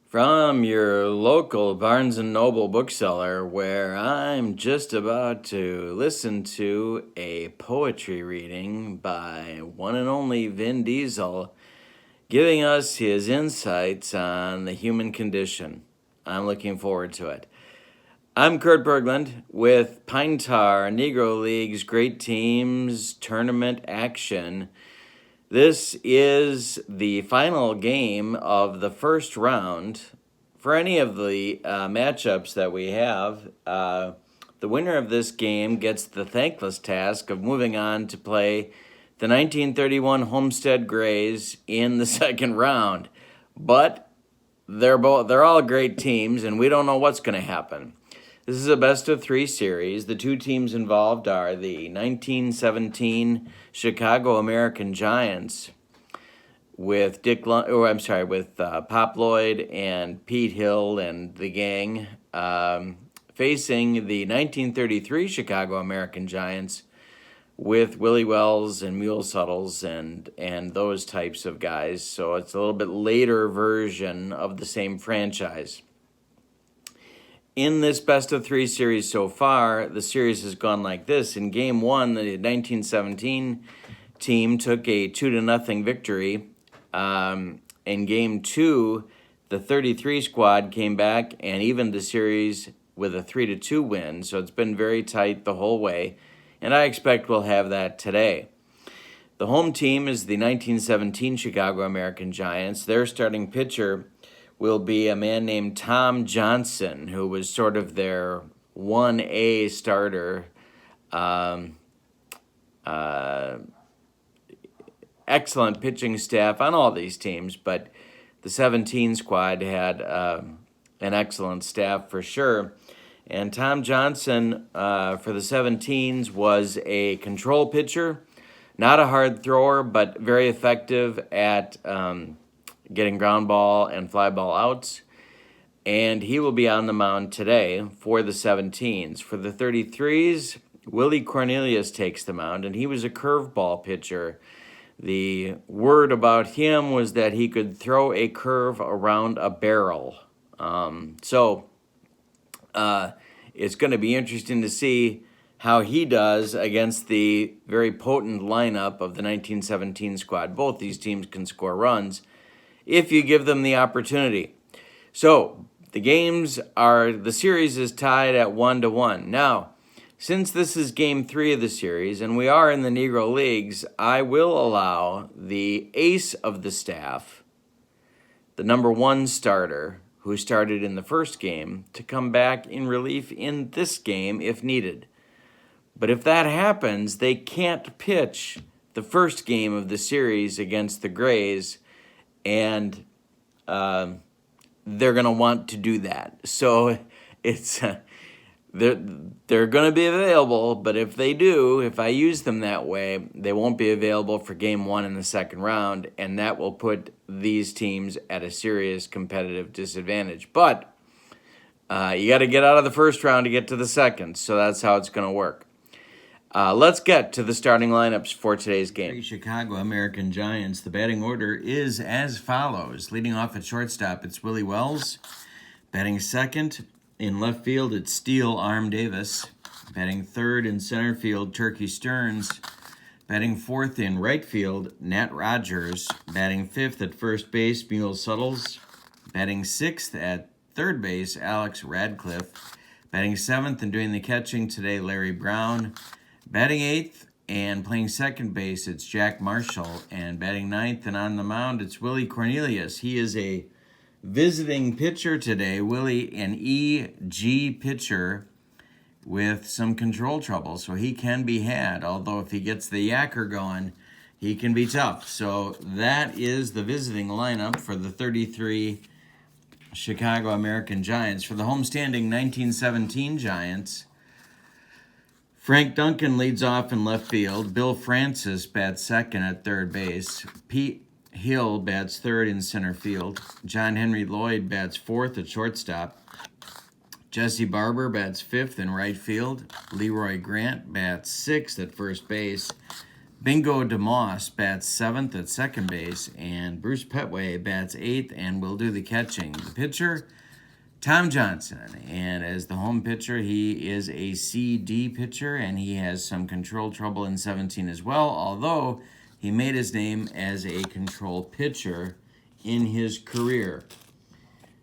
From your local Barnes & Noble bookseller, where I'm just about to listen to a poetry reading by one and only Vin Diesel, giving us his insights on the human condition. I'm looking forward to it. I'm Kurt Berglund with Pine Tar, Negro League's Great Teams Tournament Action. This is the final game of the first round. For any of the matchups that we have, the winner of this game gets the thankless task of moving on to play the 1931 Homestead Grays in the second round. But they're all great teams, and we don't know what's going to happen. This is a best-of-3 series. The two teams involved are the 1917 Chicago American Giants with Pop Lloyd and Pete Hill and the gang, facing the 1933 Chicago American Giants with Willie Wells and Mule Suttles and those types of guys. So it's a little bit later version of the same franchise. In this best-of-3 series so far, the series has gone like this. In Game 1, the 1917 team took a 2-0 victory. In Game 2, the 33 squad came back and evened the series with a 3-2 win. So it's been very tight the whole way, and I expect we'll have that today. The home team is the 1917 Chicago American Giants. Their starting pitcher will be a man named Tom Johnson, who was sort of their 1A starter. Excellent pitching staff on all these teams, but the 17 squad had an excellent staff for sure. And Tom Johnson for the 17s was a control pitcher, not a hard thrower, but very effective at getting ground ball and fly ball outs. And he will be on the mound today for the 17s. For the 33s, Willie Cornelius takes the mound, and he was a curveball pitcher. The word about him was that he could throw a curve around a barrel. It's going to be interesting to see how he does against the very potent lineup of the 1917 squad. Both these teams can score runs if you give them the opportunity. So the series is tied at 1-1. Now, since this is Game 3 of the series, and we are in the Negro Leagues, I will allow the ace of the staff, the number 1 starter, who started in the first game, to come back in relief in this game if needed. But if that happens, they can't pitch the first game of the series against the Grays, and they're going to want to do that. So it's they're going to be available, but if I use them that way, they won't be available for Game 1 in the second round, and that will put these teams at a serious competitive disadvantage. But you got to get out of the first round to get to the second, so that's how it's going to work. Let's get to the starting lineups for today's game. Chicago American Giants. The batting order is as follows. Leading off at shortstop, it's Willie Wells. Batting second, in left field, it's Steel Arm Davis. Batting third in center field, Turkey Stearns. Batting fourth in right field, Nat Rogers. Batting fifth at first base, Mule Suttles. Batting sixth at third base, Alex Radcliffe. Batting seventh and doing the catching today, Larry Brown. Batting eighth and playing second base, it's Jack Marshall. And batting ninth and on the mound, it's Willie Cornelius. He is a visiting pitcher today. Willie, an EG pitcher with some control trouble, so he can be had. Although if he gets the yacker going, he can be tough. So that is the visiting lineup for the 33 Chicago American Giants. For the homestanding 1917 Giants, Frank Duncan leads off in left field. Bill Francis bats second at third base. Pete Hill bats third in center field. John Henry Lloyd bats fourth at shortstop. Jesse Barber bats fifth in right field. Leroy Grant bats sixth at first base. Bingo DeMoss bats 7th at second base, and Bruce Petway bats 8th and will do the catching. The pitcher, Tom Johnson, and as the home pitcher, he is a CD pitcher, and he has some control trouble in 17 as well, although he made his name as a control pitcher in his career.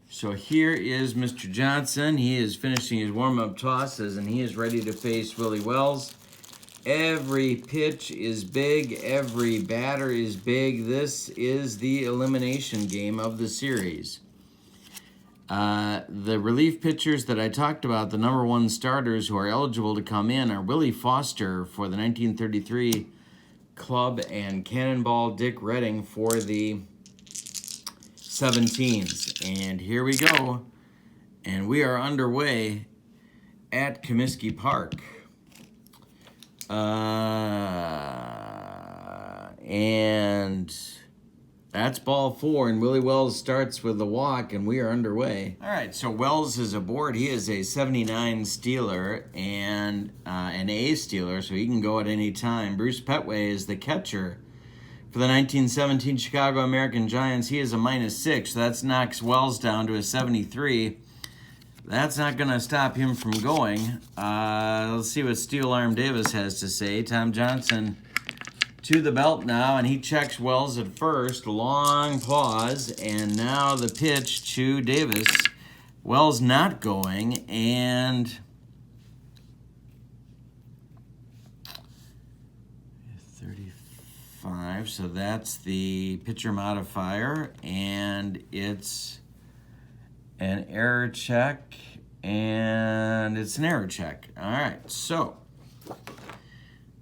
So here is Mr. Johnson. He is finishing his warm-up tosses, and he is ready to face Willie Wells. Every pitch is big. Every batter is big. This is the elimination game of the series. The relief pitchers that I talked about, the number 1 starters who are eligible to come in, are Willie Foster for the 1933 club and Cannonball Dick Redding for the 17s. And here we go. And we are underway at Comiskey Park. And that's ball 4, and Willie Wells starts with the walk, and we are underway. All right, so Wells is aboard. He is a 79 Steeler and an A Steeler, so he can go at any time. Bruce Petway is the catcher for the 1917 Chicago American Giants. He is a -6, so that knocks Wells down to a 73. That's not going to stop him from going. Let's see what Steel Arm Davis has to say. Tom Johnson to the belt now, and he checks Wells at first. Long pause, and now the pitch to Davis. Wells not going, and 35, so that's the pitcher modifier, and it's an error check, and it's an error check. All right, so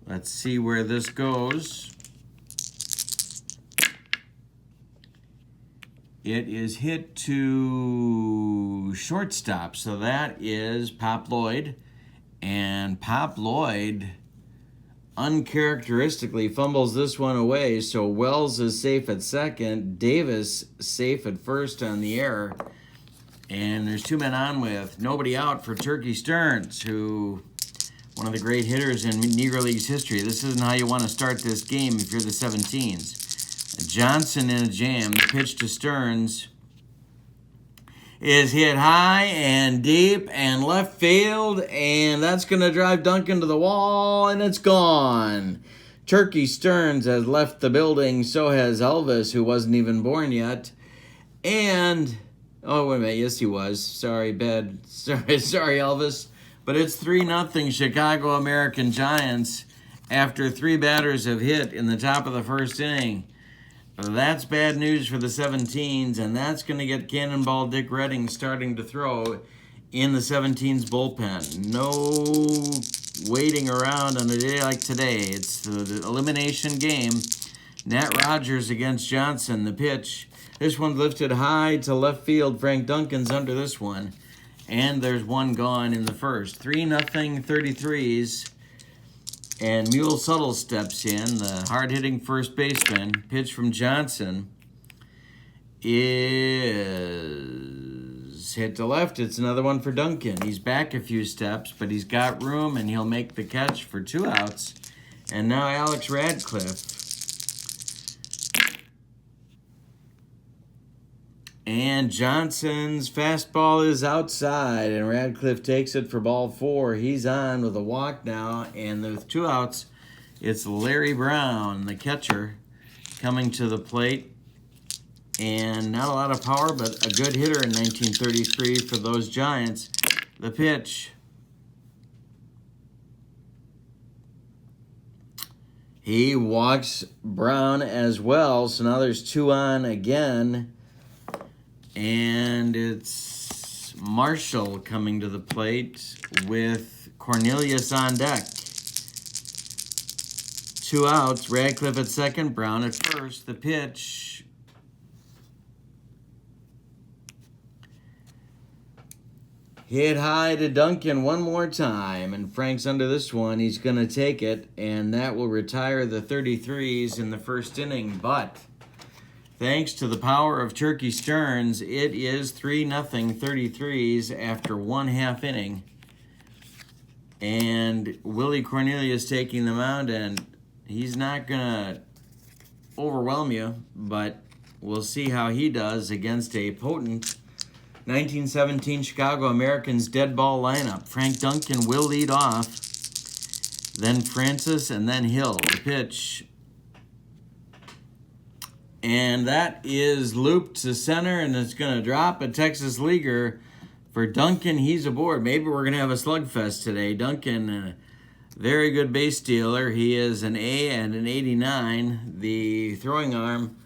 let's see where this goes. It is hit to shortstop, so that is Pop Lloyd, and Pop Lloyd uncharacteristically fumbles this one away, so Wells is safe at second, Davis safe at first on the error. And there's 2 men on with nobody out for Turkey Stearns, who one of the great hitters in Negro League's history. This isn't how you want to start this game if you're the 17s. Johnson in a jam. The pitch to Stearns is hit high and deep and left field, and that's going to drive Duncan to the wall, and it's gone. Turkey Stearns has left the building. So has Elvis, who wasn't even born yet. And oh, wait a minute. Yes, he was. Sorry, bad. Sorry, Elvis. But it's 3-0 Chicago American Giants after 3 batters have hit in the top of the first inning. That's bad news for the 17s, and that's going to get Cannonball Dick Redding starting to throw in the 17s bullpen. No waiting around on a day like today. It's the elimination game. Nat Rogers against Johnson. The pitch. This one's lifted high to left field. Frank Duncan's under this one. And there's 1 gone in the first. 3-0 33s. And Mule Subtle steps in, the hard-hitting first baseman. Pitch from Johnson is hit to left. It's another one for Duncan. He's back a few steps, but he's got room, and he'll make the catch for 2 outs. And now Alex Radcliffe. And Johnson's fastball is outside, and Radcliffe takes it for ball 4. He's on with a walk now, and with 2 outs, it's Larry Brown, the catcher, coming to the plate. And not a lot of power, but a good hitter in 1933 for those Giants. The pitch. He walks Brown as well, so now there's 2 on again. And it's Marshall coming to the plate with Cornelius on deck. 2 outs, Radcliffe at second, Brown at first. The pitch. Hit high to Duncan one more time, and Frank's under this one. He's going to take it, and that will retire the 33s in the first inning. But thanks to the power of Turkey Stearns, it is 3-0 33s after 1/2 inning. And Willie Cornelius taking the mound, and He's not going to overwhelm you, but we'll see how he does against a potent 1917 Chicago Americans dead ball lineup. Frank Duncan will lead off, then Francis, and then Hill. The pitch. And that is looped to center, and it's going to drop a Texas leaguer for Duncan. He's aboard. Maybe we're going to have a slugfest today. Duncan, very good base stealer. He is an A and an 89. The throwing arm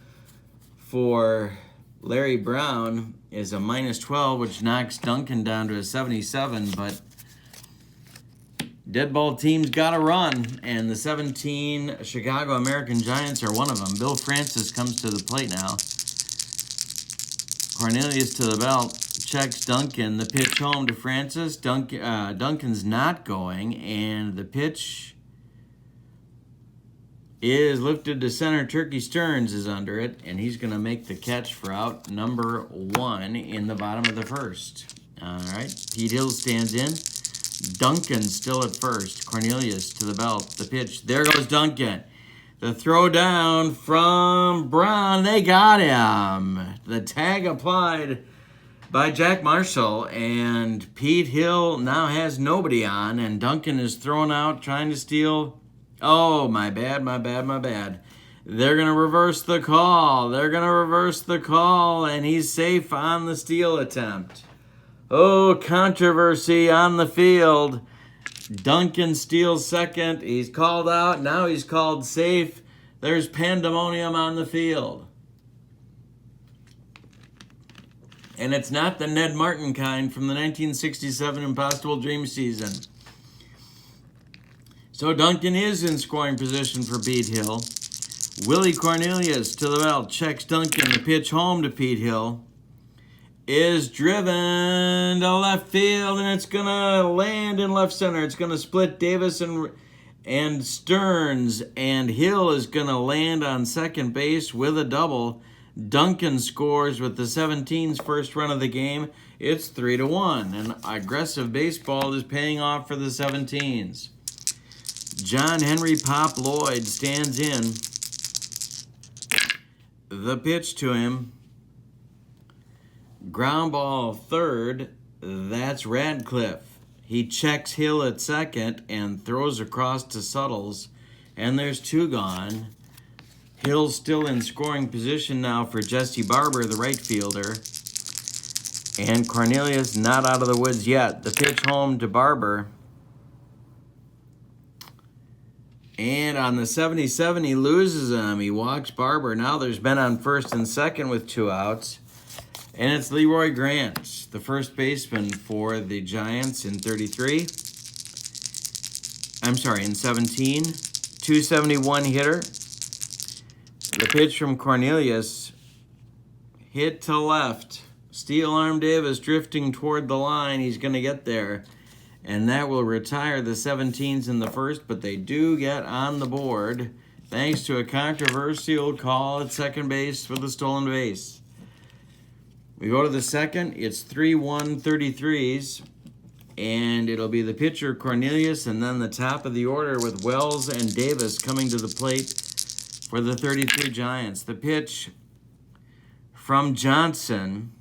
for Larry Brown is a -12, which knocks Duncan down to a 77. But dead ball teams got to run, and the 17 Chicago American Giants are one of them. Bill Francis comes to the plate now. Cornelius to the belt. Checks Duncan. The pitch home to Francis. Duncan's not going, and the pitch is lifted to center. Turkey Stearns is under it, and he's going to make the catch for out number 1 in the bottom of the first. All right, Pete Hill stands in. Duncan still at first. Cornelius to the belt. The pitch. There goes Duncan. The throw down from Brown. They got him. The tag applied by Jack Marshall, and Pete Hill now has nobody on, and Duncan is thrown out trying to steal. Oh, my bad. They're going to reverse the call. And he's safe on the steal attempt. Oh, controversy on the field. Duncan steals second. He's called out. Now he's called safe. There's pandemonium on the field. And it's not the Ned Martin kind from the 1967 Impossible Dream season. So Duncan is in scoring position for Pete Hill. Willie Cornelius to the belt. Checks Duncan. The pitch home to Pete Hill is driven to left field, and it's going to land in left center. It's going to split Davis and Stearns, and Hill is going to land on second base with a double. Duncan scores with the 17's first run of the game. It's 3-1, and aggressive baseball is paying off for the 17's. John Henry Pop Lloyd stands in. The pitch to him. Ground ball third. That's Radcliffe. He checks Hill at second and throws across to Suttles, and there's 2 gone. Hill's still in scoring position now for Jesse Barber, the right fielder. And Cornelius not out of the woods yet. The pitch home to Barber. And on the 77, he loses him. He walks Barber. Now there's men on first and second with 2 outs. And it's Leroy Grant, the first baseman for the Giants in 17. 271 hitter. The pitch from Cornelius, hit to left. Steel arm Davis drifting toward the line. He's going to get there. And that will retire the 17's in the first, but they do get on the board thanks to a controversial call at second base for the stolen base. We go to the second. It's 3-1 33's, and it'll be the pitcher Cornelius, and then the top of the order with Wells and Davis coming to the plate for the 33 Giants. The pitch from Johnson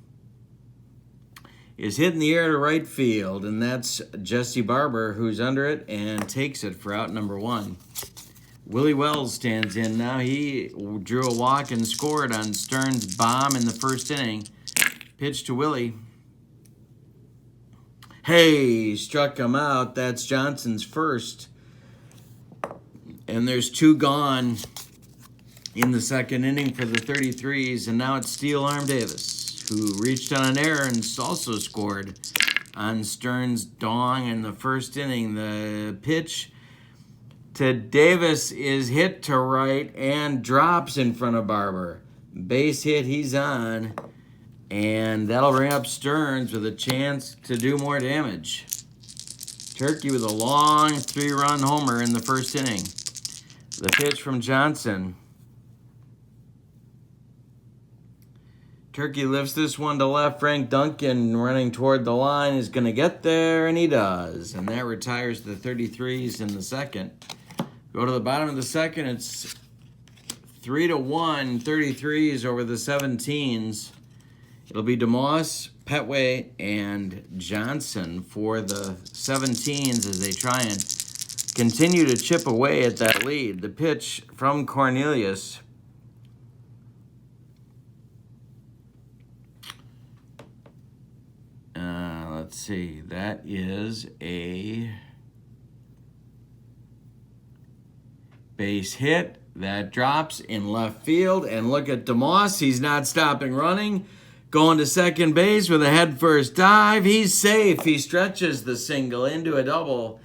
is hit in the air to right field, and that's Jesse Barber who's under it and takes it for out number 1. Willie Wells stands in now. He drew a walk and scored on Stearns' bomb in the first inning. Pitch to Willie. Hey, struck him out. That's Johnson's first. And there's 2 gone in the second inning for the 33's, and now it's Steel Arm Davis, who reached on an error and also scored on Stearns' dong in the first inning. The pitch to Davis is hit to right and drops in front of Barber. Base hit, he's on, and that'll bring up Stearns with a chance to do more damage. Turkey with a long 3-run homer in the first inning. The pitch from Johnson. Turkey lifts this one to left. Frank Duncan running toward the line is going to get there, and he does. And that retires the 33's in the second. Go to the bottom of the second, it's 3-1, 33s over the 17s. It'll be DeMoss, Petway, and Johnson for the 17s as they try and continue to chip away at that lead. The pitch from Cornelius. Let's see, that is a base hit. That drops in left field. And look at DeMoss. He's not stopping running. Going to second base with a head-first dive. He's safe. He stretches the single into a double.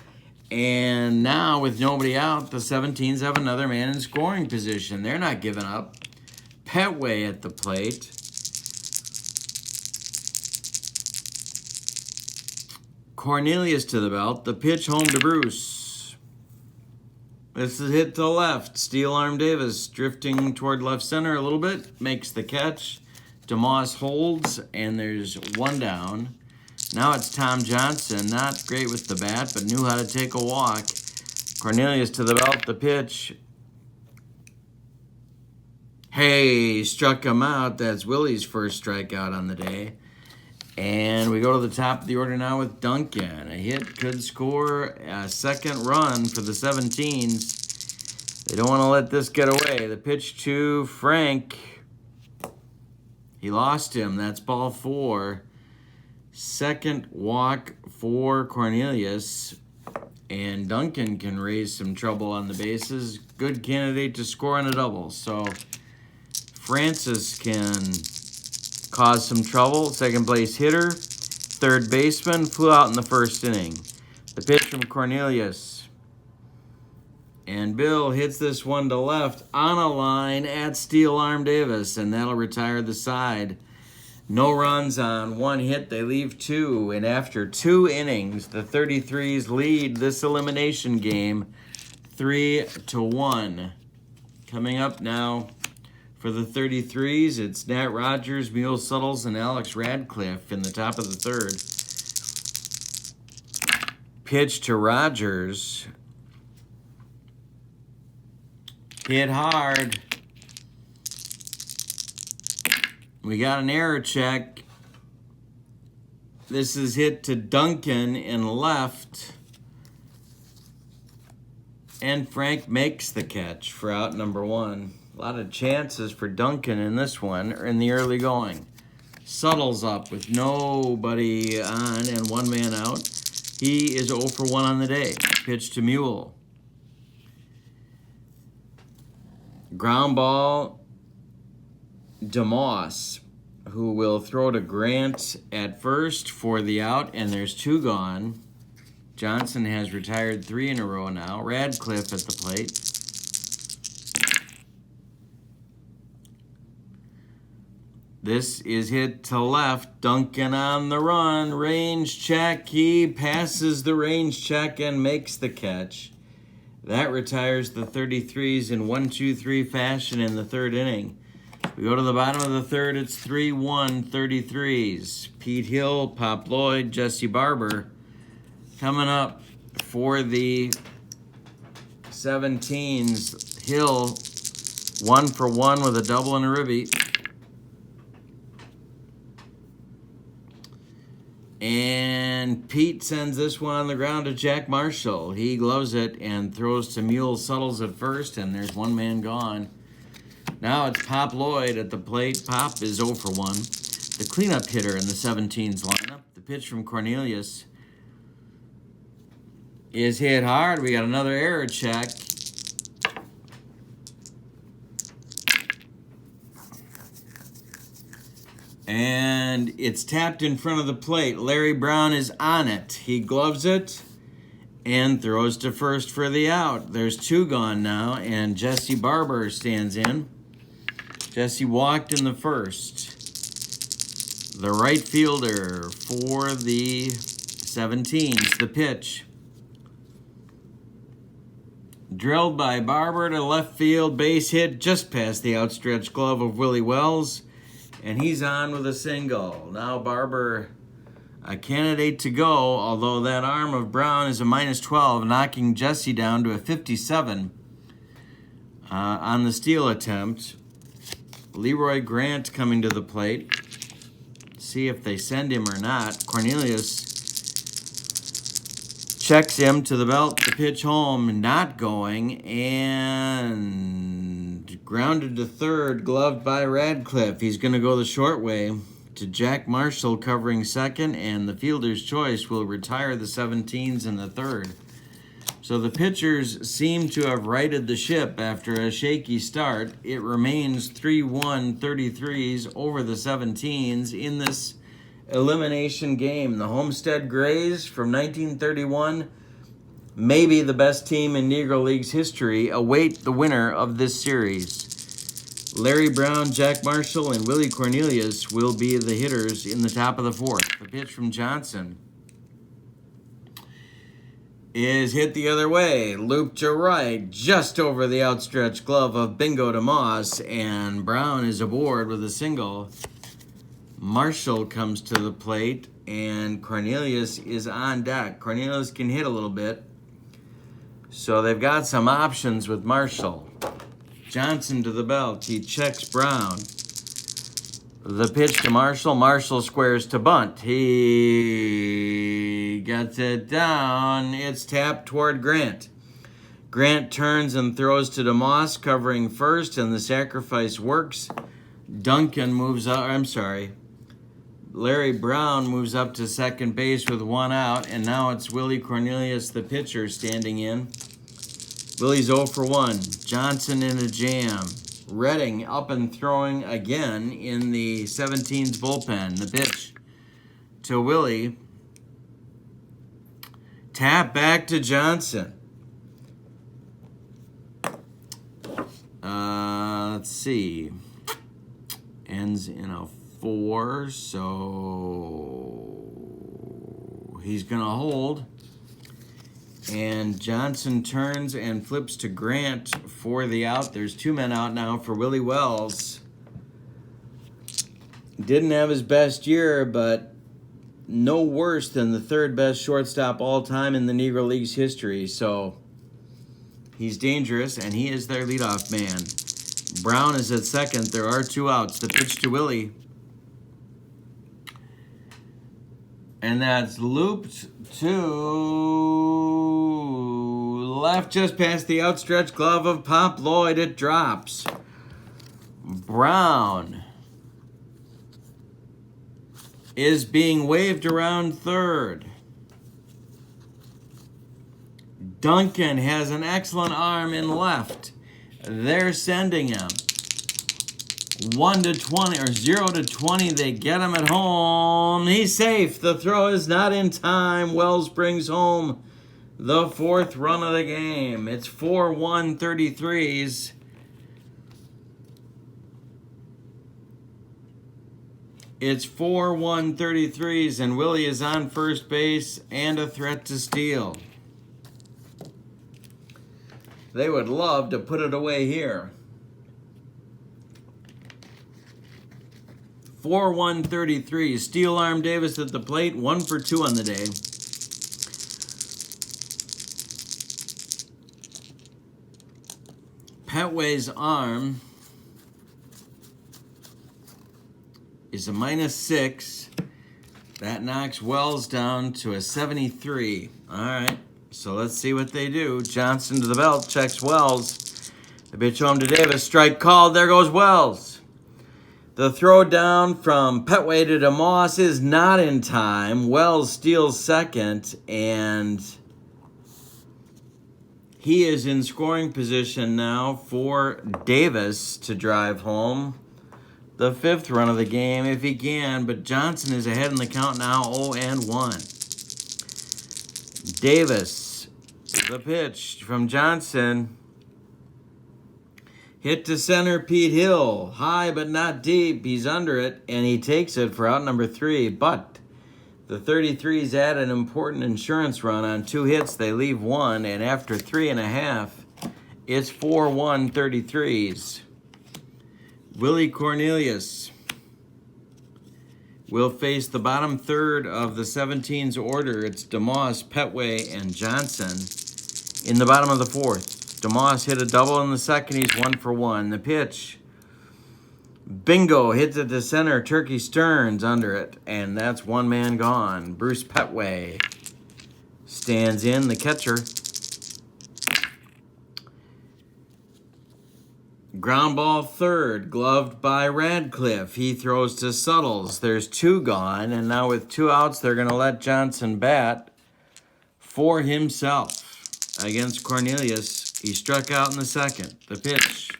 And now with nobody out, the 17s have another man in scoring position. They're not giving up. Petway at the plate. Cornelius to the belt. The pitch home to Bruce. This is hit to the left. Steel arm Davis drifting toward left center a little bit. Makes the catch. DeMoss holds, and there's one down. Now it's Tom Johnson. Not great with the bat, but knew how to take a walk. Cornelius to the belt. The pitch. Hey, struck him out. That's Willie's first strikeout on the day. And we go to the top of the order now with Duncan. A hit could score a second run for the 17s. They don't want to let this get away. The pitch to Frank. He lost him. That's ball 4. Second walk for Cornelius. And Duncan can raise some trouble on the bases. Good candidate to score on a double. So Francis can cause some trouble. Second place hitter. Third baseman flew out in the first inning. The pitch from Cornelius. And Bill hits this one to left on a line at Steel Arm Davis, and that'll retire the side. No runs on one hit. They leave 2, and after 2 innings, the 33s lead this elimination game 3-1. Coming up now for the 33s, it's Nat Rogers, Mule Suttles, and Alex Radcliffe in the top of the third. Pitch to Rogers. Hit hard. We got an error check. This is hit to Duncan in left. And Frank makes the catch for out number 1. A lot of chances for Duncan in this one in the early going. Suttles up with nobody on and one man out. He is 0 for 1 on the day. Pitch to Mule. Ground ball, DeMoss, who will throw to Grant at first for the out, and there's 2 gone. Johnson has retired 3 in a row now. Radcliffe at the plate. This is hit to left. Duncan on the run. Range check. He passes the range check and makes the catch. That retires the 33s in 1-2-3 fashion in the third inning. We go to the bottom of the third. It's 3-1 33s. Pete Hill, Pop Lloyd, Jesse Barber coming up for the 17s. Hill 1 for 1 with a double and a ribby. And Pete sends this one on the ground to Jack Marshall. He gloves it and throws to Mule Suttles at first, and there's one man gone. Now it's Pop Lloyd at the plate. Pop is 0 for 1. The cleanup hitter in the 17s lineup. The pitch from Cornelius is hit hard. We got another error check. And it's tapped in front of the plate. Larry Brown is on it. He gloves it and throws to first for the out. There's 2 gone now, and Jesse Barber stands in. Jesse walked in the first. The right fielder for the 17s. The pitch. Drilled by Barber to left field. Base hit just past the outstretched glove of Willie Wells. And he's on with a single. Now Barber, a candidate to go, although that arm of Brown is a -12, knocking Jesse down to a 57. On the steal attempt, Leroy Grant coming to the plate. See if they send him or not. Cornelius checks him to the belt. The pitch home, not going, and grounded to third, gloved by Radcliffe. He's going to go the short way to Jack Marshall covering second, and the fielder's choice will retire the 17s in the third. So the pitchers seem to have righted the ship after a shaky start. It remains 3-1 33s over the 17s in this elimination game. The Homestead Grays from 1931, maybe the best team in Negro League's history, await the winner of this series. Larry Brown, Jack Marshall, and Willie Cornelius will be the hitters in the top of the fourth. The pitch from Johnson is hit the other way, looped to right, just over the outstretched glove of Bingo DeMoss, and Brown is aboard with a single. Marshall comes to the plate, and Cornelius is on deck. Cornelius can hit a little bit, so they've got some options with Marshall. Johnson to the belt, he checks Brown. The pitch to Marshall. Marshall squares to bunt. He gets it down. It's tapped toward Grant. Grant turns and throws to DeMoss, covering first, and the sacrifice works. Duncan moves up. Larry Brown moves up to second base with one out, and now it's Willie Cornelius, the pitcher, standing in. Willie's 0 for 1. Johnson in a jam. Redding up and throwing again in the 17's bullpen. The pitch to Willie. Tap back to Johnson. Let's see. Ends in a 4, so he's going to hold. And Johnson turns and flips to Grant for the out. There's 2 men out now for Willie Wells. Didn't have his best year, but no worse than the third best shortstop all time in the Negro League's history. So he's dangerous, and he is their leadoff man. Brown is at second. There are 2 outs. The pitch to Willie. And that's looped to left just past the outstretched glove of Pop Lloyd. It drops. Brown is being waved around third. Duncan has an excellent arm in left. They're sending him. 1 to 20 or 0 to 20. They get him at home. He's safe. The throw is not in time. Wells brings home the 4th run of the game. It's 4-1 33s. It's 4-1 33s, and Willie is on first base and a threat to steal. They would love to put it away here. 4-1 33. Steel Arm Davis at the plate, 1 for 2 on the day. Petway's arm is a -6. That knocks Wells down to a 73. All right, so let's see what they do. Johnson to the belt, checks Wells. The pitch home to Davis. Strike called. There goes Wells. The throw down from Petway to DeMoss is not in time. Wells steals second, and he is in scoring position now for Davis to drive home the 5th run of the game if he can, but Johnson is ahead in the count now, 0-1. Davis, the pitch from Johnson. Hit to center, Pete Hill. High but not deep. He's under it, and he takes it for out number 3. But the 33s add an important insurance run on 2 hits. They leave 1, and after 3.5, it's 4-1 33s. Willie Cornelius will face the bottom third of the 17's order. It's DeMoss, Petway, and Johnson in the bottom of the 4th. DeMoss hit a double in the second. He's 1 for 1. The pitch. Bingo hits it to center. Turkey Stearns under it, and that's one man gone. Bruce Petway stands in, the catcher. Ground ball third, gloved by Radcliffe. He throws to Suttles. There's 2 gone, and now with 2 outs, they're going to let Johnson bat for himself against Cornelius. He struck out in the second. The pitch.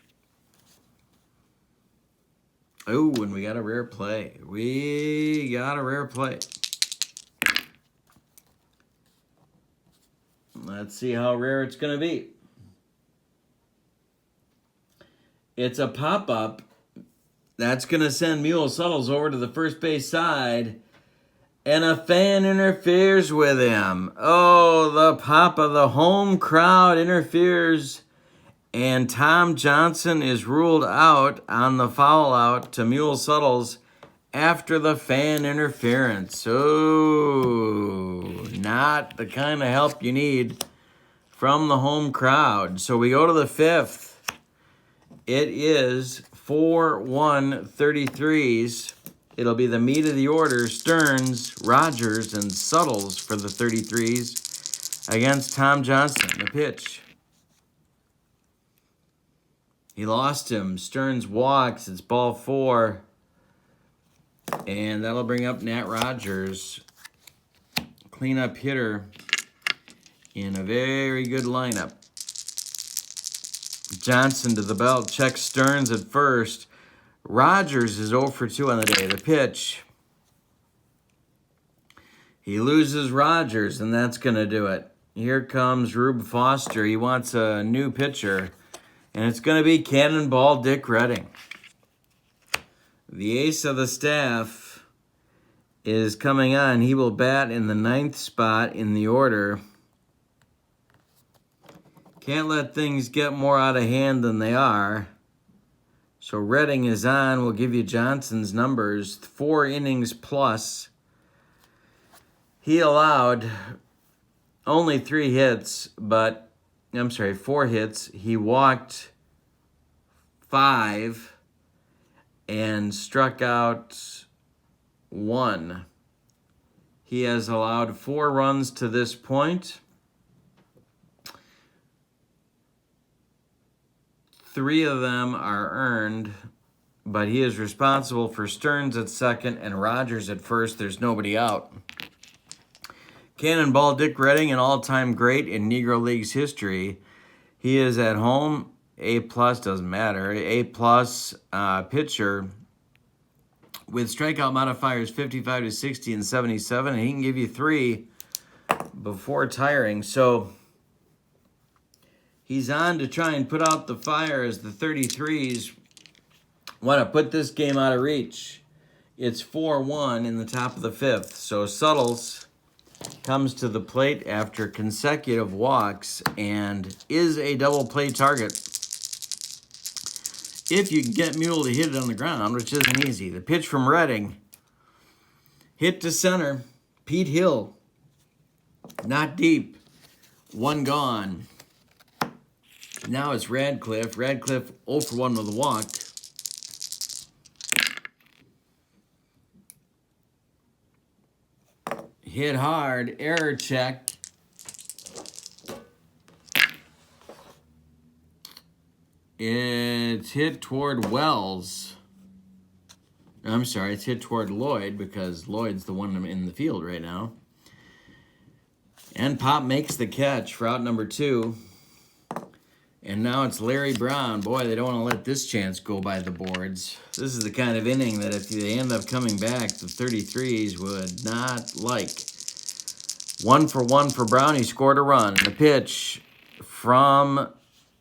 Oh, and we got a rare play. Let's see how rare it's going to be. It's a pop-up. That's going to send Mule Suttles over to the first base side. And a fan interferes with him. Oh, the pop of the home crowd interferes. And Tom Johnson is ruled out on the foul out to Mule Suttles after the fan interference. Oh, not the kind of help you need from the home crowd. So we go to the 5th. It is 4-1 33s. It'll be the meat of the order. Stearns, Rogers, and Suttles for the 33s against Tom Johnson. The pitch. He lost him. Stearns walks. It's ball 4. And that'll bring up Nat Rogers. Cleanup hitter in a very good lineup. Johnson to the belt. Checks Stearns at first. Rogers is 0 for 2 on the day. The pitch. He loses Rogers, and that's going to do it. Here comes Rube Foster. He wants a new pitcher, and it's going to be Cannonball Dick Redding. The ace of the staff is coming on. He will bat in the 9th spot in the order. Can't let things get more out of hand than they are. So Redding is on. We'll give you Johnson's numbers. 4 innings plus. He allowed only 3 hits, but, 4 hits. He walked 5 and struck out 1. He has allowed 4 runs to this point. 3 of them are earned, but he is responsible for Stearns at second and Rogers at first. There's nobody out. Cannonball Dick Redding, an all-time great in Negro League's history. He is at home, A+, doesn't matter, A+ pitcher with strikeout modifiers 55 to 60 and 77, and he can give you 3 before tiring. So he's on to try and put out the fire as the 33s want to put this game out of reach. It's 4-1 in the top of the 5th. So Suttles comes to the plate after consecutive walks and is a double play target. If you can get Mule to hit it on the ground, which isn't easy. The pitch from Redding. Hit to center. Pete Hill. Not deep. 1 gone. Now it's Radcliffe. Radcliffe 0 for 1 with a walk. Hit hard. Error check. It's hit toward Wells. It's hit toward Lloyd because Lloyd's the one in the field right now. And Pop makes the catch for out number 2. And now it's Larry Brown. Boy, they don't want to let this chance go by the boards. This is the kind of inning that if they end up coming back, the 33s would not like. 1 for 1 for Brown. He scored a run. The pitch from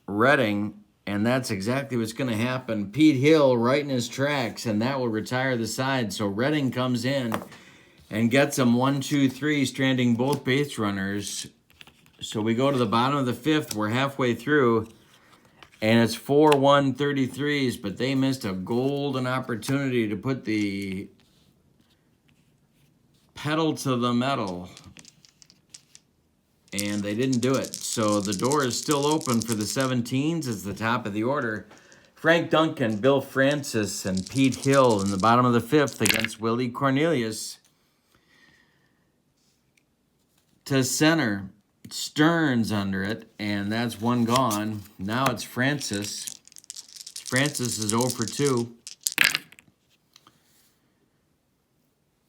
Redding, and that's exactly what's going to happen. Pete Hill right in his tracks, and that will retire the side. So Redding comes in and gets him 1, 2, 3, stranding both base runners. So we go to the bottom of the 5th. We're halfway through, and it's 4-1 33s, but they missed a golden opportunity to put the pedal to the metal, and they didn't do it. So so the door is still open for the 17s. It's the top of the order. Frank Duncan, Bill Francis, and Pete Hill in the bottom of the 5th against Willie Cornelius. To center, Stearns under it, and that's one gone. Now it's Francis. Francis is 0 for 2.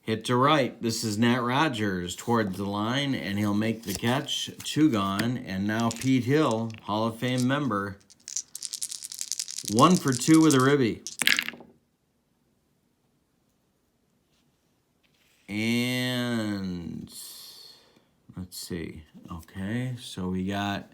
Hit to right. This is Nat Rogers toward the line, and he'll make the catch. 2 gone, and now Pete Hill, Hall of Fame member, 1 for 2 with a ribby. And let's see. Okay, so we got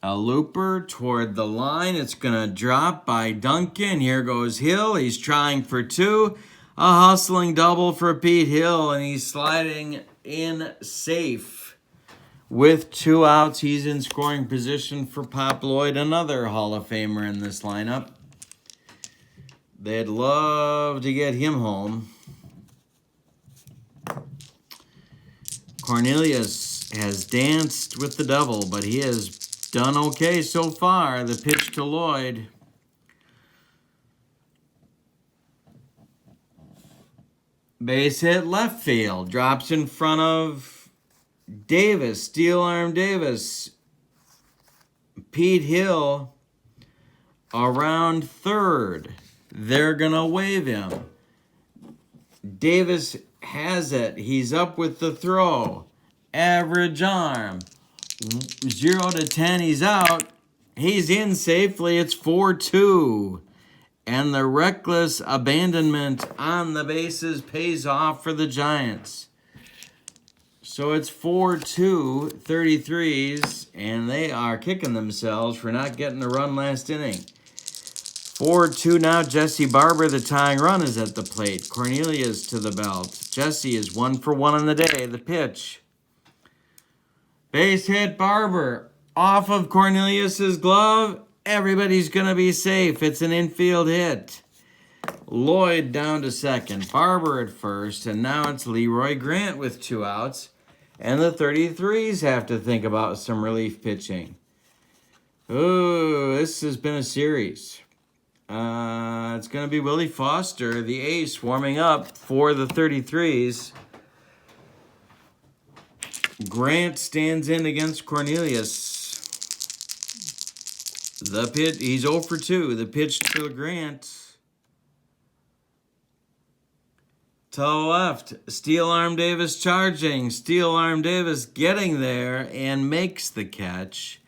a looper toward the line. It's going to drop by Duncan. Here goes Hill. He's trying for 2. A hustling double for Pete Hill, and he's sliding in safe. With 2 outs, he's in scoring position for Pop Lloyd, another Hall of Famer in this lineup. They'd love to get him home. Cornelius has danced with the devil, but he has done okay so far. The pitch to Lloyd. Base hit left field. Drops in front of Davis. Steel arm Davis. Pete Hill around third. They're going to wave him. Davis has it. He's up with the throw. Average arm. 0 to 10, he's out. He's in safely. It's 4-2. And the reckless abandonment on the bases pays off for the Giants. So it's 4-2, 33s, and they are kicking themselves for not getting a run last inning. 4-2 now. Jesse Barber, the tying run, is at the plate. Cornelius to the belt. Jesse is 1 for 1 on the day. The pitch. Base hit, Barber, off of Cornelius's glove. Everybody's going to be safe. It's an infield hit. Lloyd down to second. Barber at first. And now it's Leroy Grant with 2 outs. And the 33s have to think about some relief pitching. Ooh, this has been a series. It's going to be Willie Foster, the ace, warming up for the 33s. Grant stands in against Cornelius. The pitch, he's 0 for 2. The pitch to Grant. To the left, Steel Arm Davis charging. Steel Arm Davis getting there and makes the catch.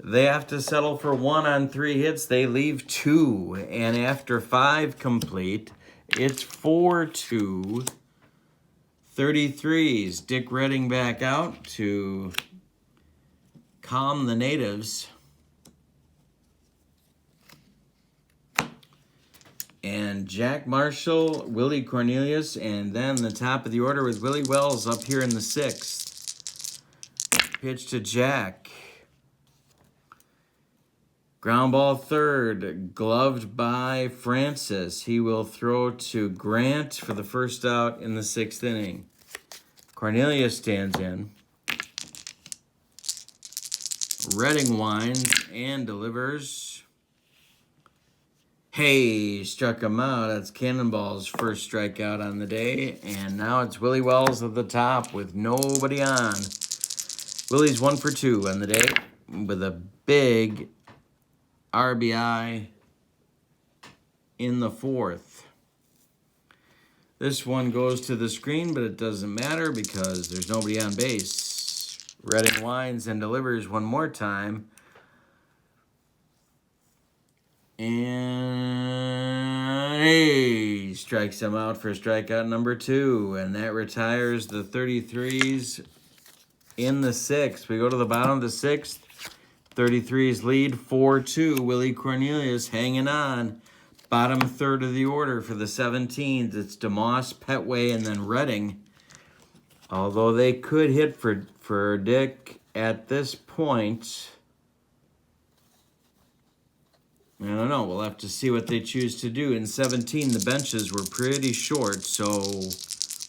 They have to settle for 1 on 3 hits. They leave 2. And after 5 complete, it's 4-2. 33s. Dick Redding back out to calm the natives. And Jack Marshall, Willie Cornelius, and then the top of the order with Willie Wells up here in the 6th. Pitch to Jack. Ground ball third, gloved by Francis. He will throw to Grant for the first out in the 6th inning. Cornelius stands in. Redding winds and delivers. Hey, struck him out. That's Cannonball's first strikeout on the day. And now it's Willie Wells at the top with nobody on. Willie's 1 for 2 on the day with a big RBI in the 4th. This one goes to the screen, but it doesn't matter because there's nobody on base. Redding winds and delivers one more time. And he strikes him out for strikeout number 2. And that retires the 33s in the 6th. We go to the bottom of the 6th. 33s lead 4-2. Willie Cornelius hanging on. Bottom third of the order for the 17s. It's DeMoss, Petway, and then Redding. Although they could hit for Dick at this point. I don't know. We'll have to see what they choose to do. In 17, the benches were pretty short, so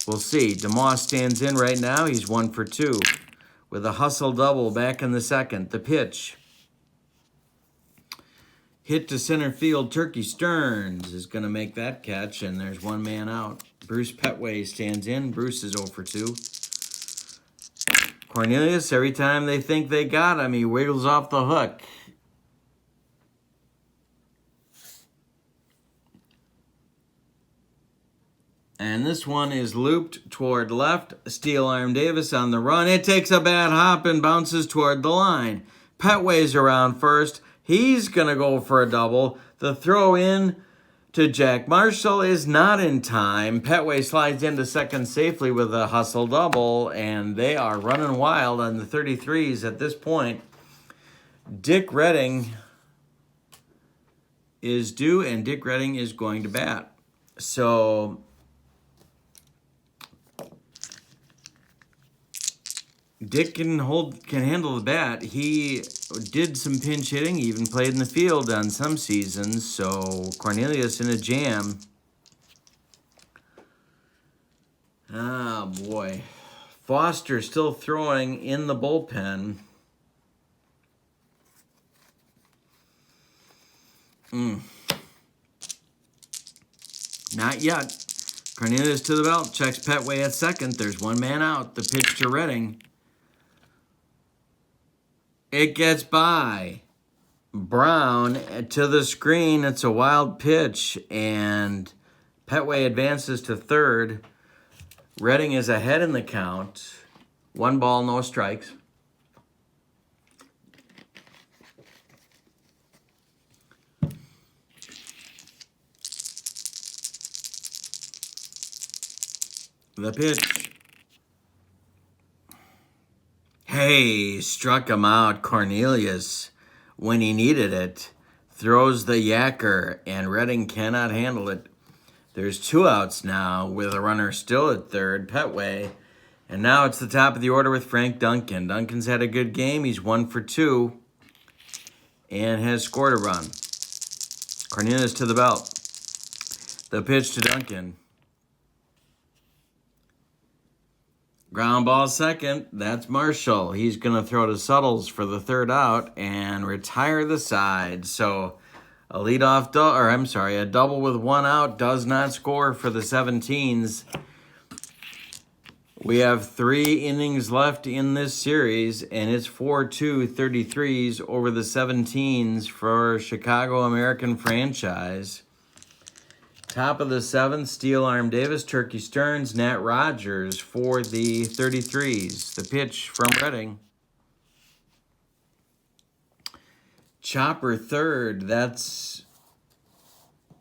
we'll see. DeMoss stands in right now. He's 1 for 2. with a hustle double back in the second. The pitch. Hit to center field. Turkey Stearns is going to make that catch, and there's one man out. Bruce Petway stands in. Bruce is 0 for 2. Cornelius, every time they think they got him, he wiggles off the hook. And this one is looped toward left. Steel Arm Davis on the run. It takes a bad hop and bounces toward the line. Petway's around first. He's going to go for a double. The throw in to Jack Marshall is not in time. Petway slides into second safely with a hustle double, and they are running wild on the 33s at this point. Dick Redding is due, and Dick Redding is going to bat. So Dick can handle the bat. He did some pinch hitting. He even played in the field on some seasons. So Cornelius in a jam. Ah, boy. Foster still throwing in the bullpen. Not yet. Cornelius to the belt. Checks Petway at second. There's one man out. The pitch to Redding. It gets by. Brown to the screen. It's a wild pitch, and Petway advances to third. Redding is ahead in the count. 1 ball, no strikes. The pitch. Hey, struck him out. Cornelius, when he needed it, throws the yacker, and Redding cannot handle it. There's 2 outs now with a runner still at third, Petway. And now it's the top of the order with Frank Duncan. Duncan's had a good game. He's 1 for 2 and has scored a run. Cornelius to the belt. The pitch to Duncan. Ground ball second. That's Marshall. He's going to throw to Suttles for the third out and retire the side. So a double with 1 out does not score for the 17s. We have 3 innings left in this series, and it's 4-2 33s over the 17s for Chicago American franchise. Top of the 7th, Steel Arm Davis, Turkey Stearns, Nat Rogers for the 33s. The pitch from Redding. Chopper third, that's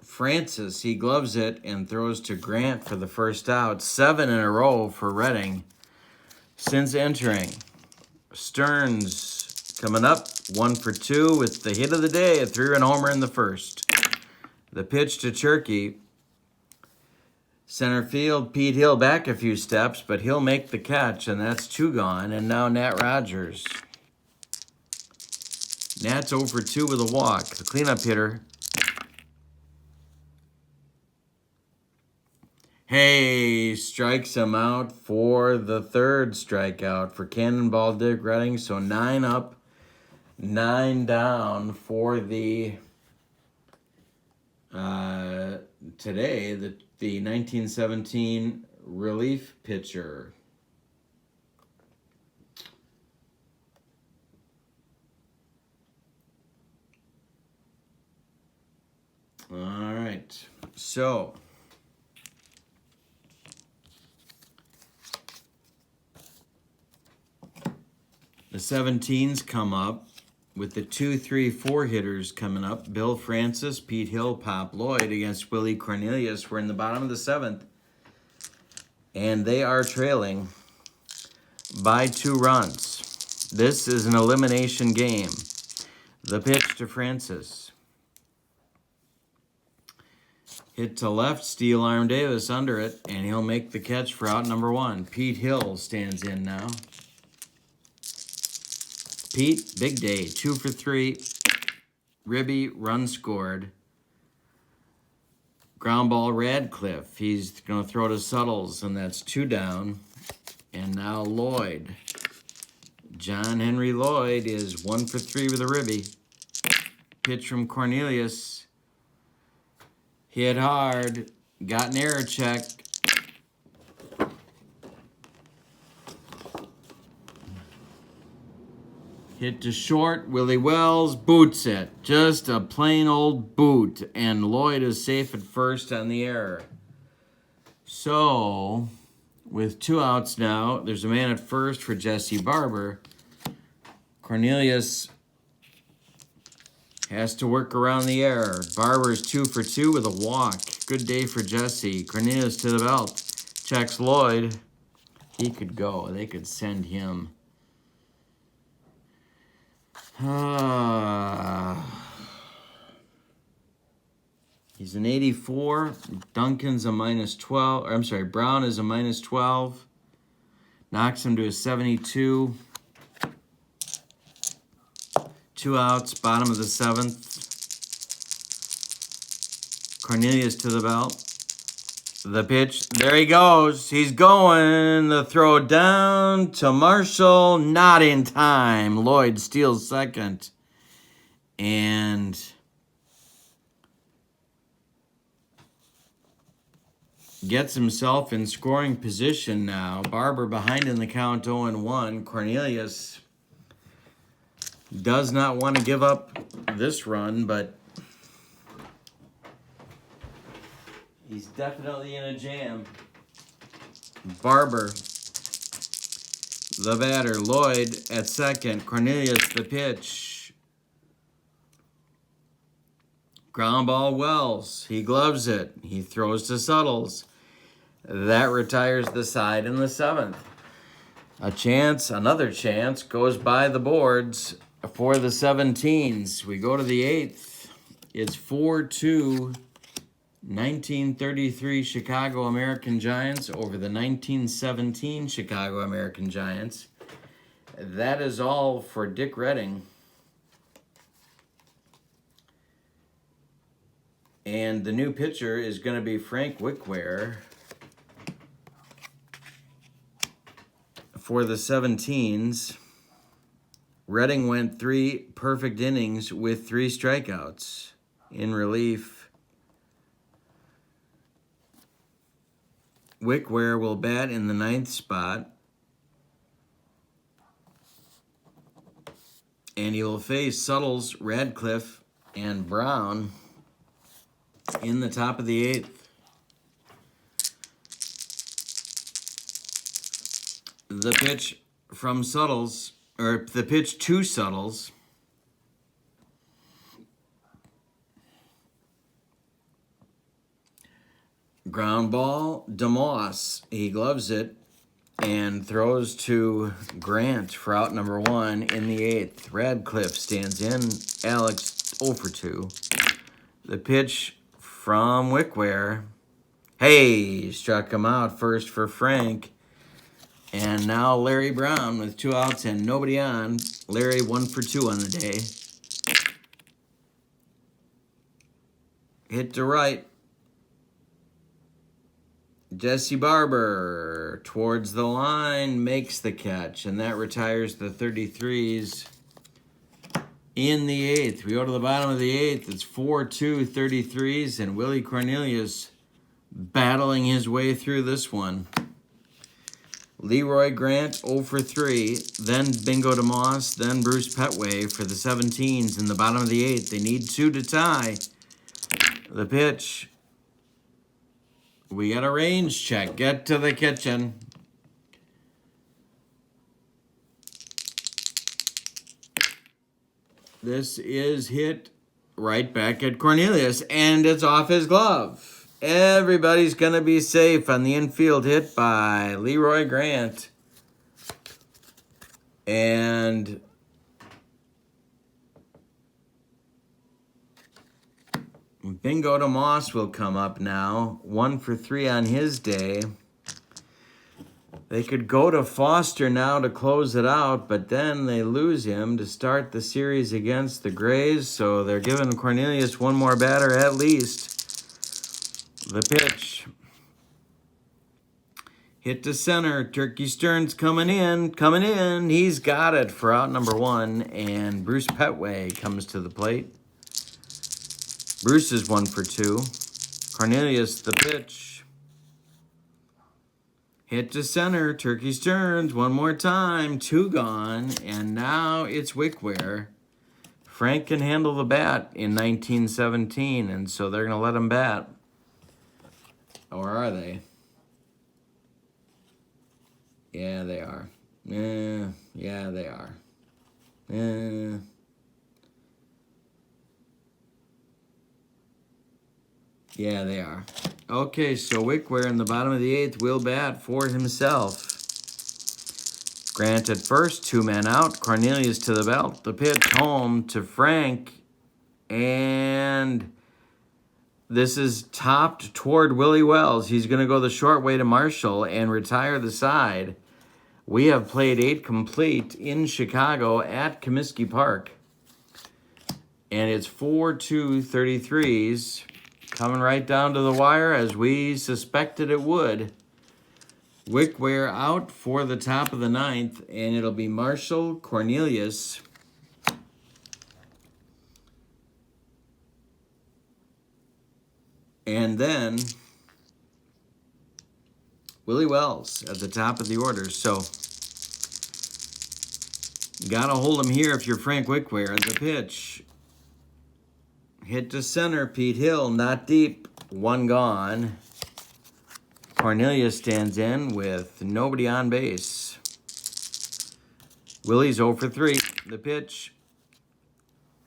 Francis. He gloves it and throws to Grant for the first out. 7 in a row for Redding since entering. Stearns coming up, 1 for 2 with the hit of the day, a 3-run homer in the first. The pitch to Turkey. Center field, Pete Hill back a few steps, but he'll make the catch, and that's 2 gone. And now Nat Rogers. Nat's 0 for 2 with a walk. The cleanup hitter. Hey, strikes him out for the 3rd strikeout for Cannonball Dick Redding. So 9 up, 9 down for the today, the 1917 relief pitcher. All right, so the 17s come up with the 2, 3, 4 hitters coming up. Bill Francis, Pete Hill, Pop Lloyd against Willie Cornelius. We're in the bottom of the 7th, and they are trailing by 2 runs. This is an elimination game. The pitch to Francis. Hit to left, Steel Arm Davis under it, and he'll make the catch for out number 1. Pete Hill stands in now. Pete, big day, 2 for 3. Ribby, run scored. Ground ball, Radcliffe. He's going to throw to Suttles, and that's 2 down. And now Lloyd John Henry Lloyd is 1 for 3 with a ribby. Pitch from Cornelius. Hit hard. Got an error check. Hit to short. Willie Wells boots it. Just a plain old boot. And Lloyd is safe at first on the error. So, with 2 outs now, there's a man at first for Jesse Barber. Cornelius has to work around the error. Barber's 2 for 2 with a walk. Good day for Jesse. Cornelius to the belt. Checks Lloyd. He could go. They could send him. He's an 84. Duncan's a -12. Or I'm sorry, Brown is a -12. Knocks him to a 72. 2 outs, bottom of the 7th. Cornelius to the belt. The pitch, there he goes. He's going. The throw down to Marshall, not in time. Lloyd steals second. And gets himself in scoring position now. Barber behind in the count 0-1. Cornelius does not want to give up this run, but he's definitely in a jam. Barber, the batter. Lloyd at second. Cornelius, the pitch. Ground ball, Wells. He gloves it. He throws to Suttles. That retires the side in the 7th. A chance, another chance, goes by the boards for the 17s. We go to the 8th. It's 4-2, 1933 Chicago American Giants over the 1917 Chicago American Giants. That is all for Dick Redding. And the new pitcher is going to be Frank Wickware for the 17s. Redding went 3 perfect innings with 3 strikeouts. In relief, Wickware will bat in the 9th spot. And he'll face Suttles, Radcliffe, and Brown in the top of the 8th. The pitch from Suttles, or the pitch to Suttles. Ground ball, DeMoss. He gloves it and throws to Grant for out number 1 in the 8th. Radcliffe stands in. Alex 0 for 2. The pitch from Wickware. Hey, struck him out first for Frank. And now Larry Brown with 2 outs and nobody on. Larry 1 for 2 on the day. Hit to right. Jesse Barber towards the line makes the catch. And that retires the 33s in the 8th. We go to the bottom of the 8th. It's 4-2 33s. And Willie Cornelius battling his way through this one. Leroy Grant 0 for 3, then Bingo DeMoss, then Bruce Petway for the 17s in the bottom of the 8th. They need 2 to tie. The pitch. We got a range check. Get to the kitchen. This is hit right back at Cornelius, and it's off his glove. Everybody's going to be safe on the infield hit by Leroy Grant. And Bingo DeMoss will come up now. 1 for 3 on his day. They could go to Foster now to close it out, but then they lose him to start the series against the Grays. So they're giving Cornelius 1 more batter at least. The pitch Hit to center. Turkey Stern's coming in. He's got it for out number 1. And Bruce Petway comes to the plate. Bruce is 1 for 2. Cornelius, the pitch. Hit to center. Turkey Stern's one more time. 2 gone. And now it's Wickware. Frank can handle the bat in 1917, and so they're going to let him bat. Or are they? Yeah, they are. Yeah, they are. Yeah, they are. Okay, so Wickware in the bottom of the 8th will bat for himself. Grant at first, 2 men out. Cornelius to the belt. The pitch home to Frank. And this is topped toward Willie Wells. He's going to go the short way to Marshall and retire the side. We have played 8 complete in Chicago at Comiskey Park. And it's 4-2 33s. Coming right down to the wire as we suspected it would. Wickware out for the top of the 9th, and it'll be Marshall, Cornelius, and then Willie Wells at the top of the order. So, gotta hold him here if you're Frank Wickware. The pitch. Hit to center, Pete Hill, not deep, 1 gone. Cornelius stands in with nobody on base. Willie's 0 for 3. The pitch.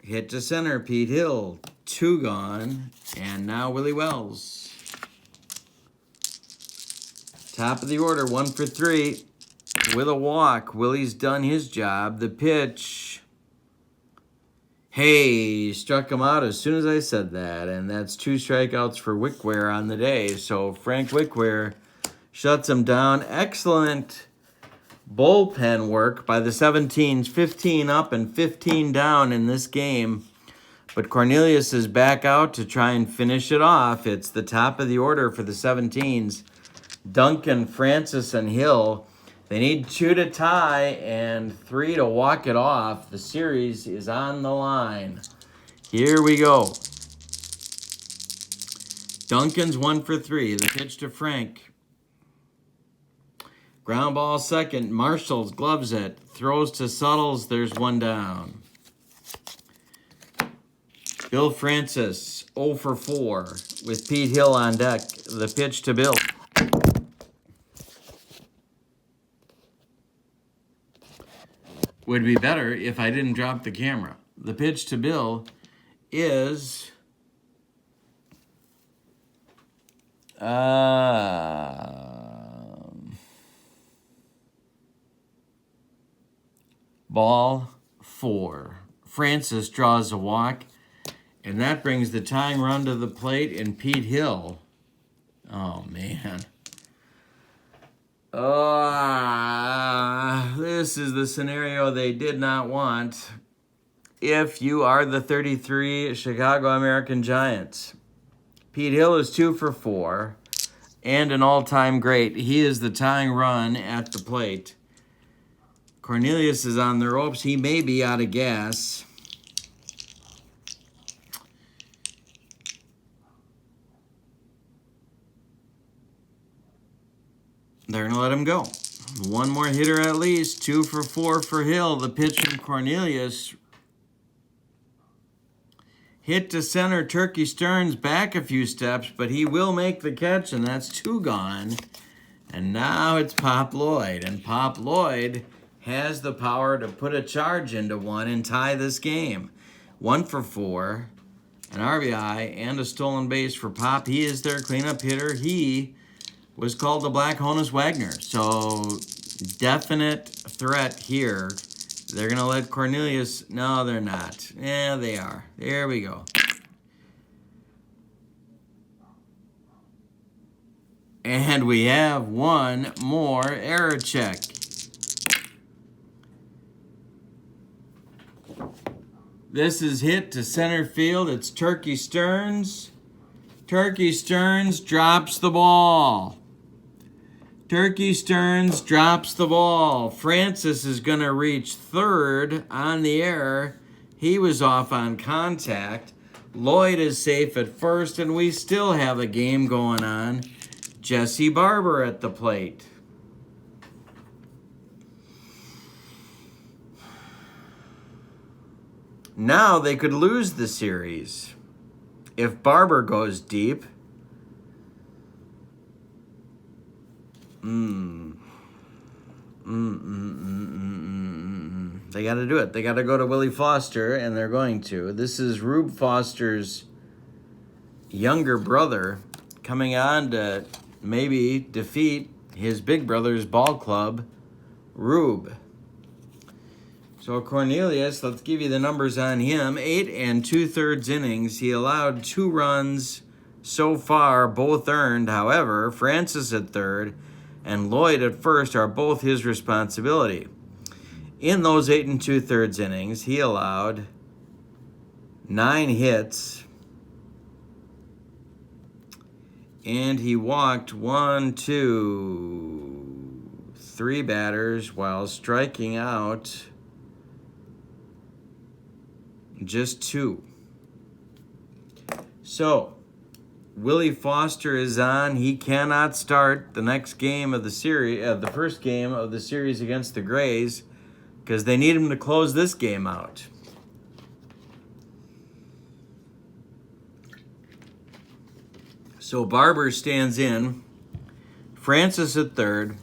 Hit to center, Pete Hill, 2 gone. And now Willie Wells. Top of the order, 1 for 3. With a walk, Willie's done his job. The pitch. Hey, struck him out as soon as I said that, and that's 2 strikeouts for Wickware on the day. So Frank Wickware shuts him down. Excellent bullpen work by the 17s, 15 up and 15 down in this game. But Cornelius is back out to try and finish it off. It's the top of the order for the 17s. Duncan, Francis, and Hill. They need 2 to tie and 3 to walk it off. The series is on the line. Here we go. Duncan's 1 for 3. The pitch to Frank. Ground ball second. Marshall's gloves it. Throws to Suttles. There's 1 down. Bill Francis 0 for 4 with Pete Hill on deck. The pitch to Bill. Would be better if I didn't drop the camera. The pitch to Bill is ball 4. Francis draws a walk, and that brings the tying run to the plate, and Pete Hill. Oh, man. This is the scenario they did not want if you are the 33 Chicago American Giants. Pete Hill is 2 for 4 and an all-time great. He is the tying run at the plate. Cornelius is on the ropes. He may be out of gas. They're going to let him go. 1 more hitter at least. 2 for 4 for Hill. The pitch from Cornelius. Hit to center. Turkey Stern's back a few steps, but he will make the catch, and that's 2 gone. And now it's Pop Lloyd. And Pop Lloyd has the power to put a charge into 1 and tie this game. 1 for 4. An RBI and a stolen base for Pop. He is their cleanup hitter. He was called the Black Honus Wagner. So, definite threat here. They're going to let Cornelius... No, they're not. Yeah, they are. There we go. And we have 1 more error check. This is hit to center field. It's Turkey Stearns. Turkey Stearns drops the ball. Turkey Stearns drops the ball. Francis is going to reach third on the air. He was off on contact. Lloyd is safe at first, and we still have a game going on. Jesse Barber at the plate. Now they could lose the series if Barber goes deep. They got to do it. They got to go to Willie Foster, and they're going to. This is Rube Foster's younger brother coming on to maybe defeat his big brother's ball club, Rube. So Cornelius, let's give you the numbers on him. 8 2/3 innings. He allowed 2 runs so far, both earned. However, Francis at third and Lloyd at first are both his responsibility. In those 8 2/3 innings, he allowed 9 hits, and he walked 3 batters while striking out just 2. So, Willie Foster is on. He cannot start the next game of the series, the first game of the series against the Grays, because they need him to close this game out. So Barber stands in. Francis at third.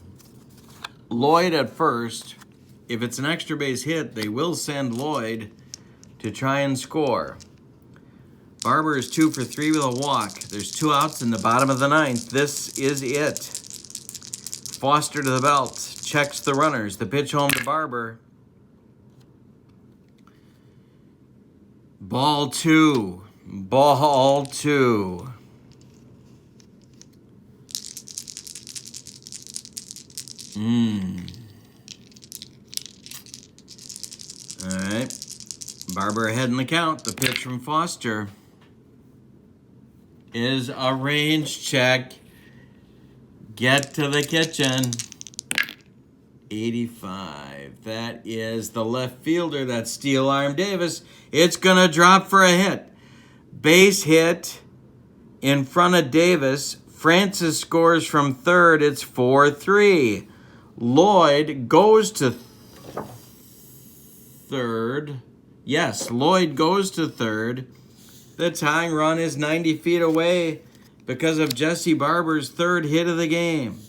Lloyd at first. If it's an extra base hit, they will send Lloyd to try and score. Barber is 2 for 3 with a walk. There's 2 outs in the bottom of the 9th. This is it. Foster to the belt. Checks the runners. The pitch home to Barber. Ball 2. Ball 2. All right. Barber ahead in the count. The pitch from Foster is a range check. Get to the kitchen. 85. That is the left fielder. That's Steel Arm Davis. It's going to drop for a hit. Base hit in front of Davis. Francis scores from third. It's 4-3. Lloyd goes to third. Yes, Lloyd goes to third. The tying run is 90 feet away because of Jesse Barber's third hit of the game.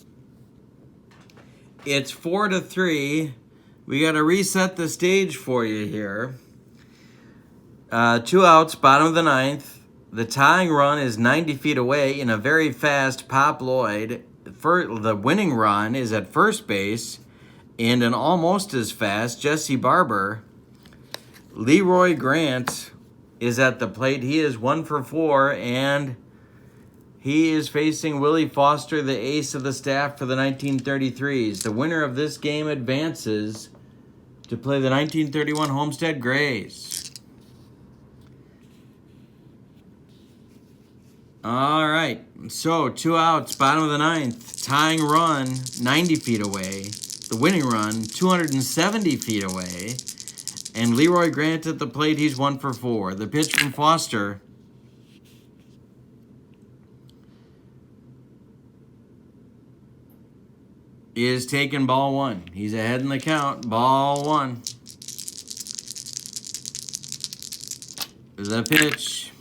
It's 4-3. We got to reset the stage for you here. 2 outs, bottom of the 9th. The tying run is 90 feet away in a very fast Pop Lloyd. The winning run is at first base and an almost as fast Jesse Barber. Leroy Grant is at the plate. He is 1 for 4, and he is facing Willie Foster, the ace of the staff for the 1933s. The winner of this game advances to play the 1931 Homestead Grays. All right, so 2 outs, bottom of the 9th. Tying run, 90 feet away. The winning run, 270 feet away. And Leroy Grant at the plate, he's 1 for 4. The pitch from Foster is taken, ball 1. He's ahead in the count, ball 1. The pitch.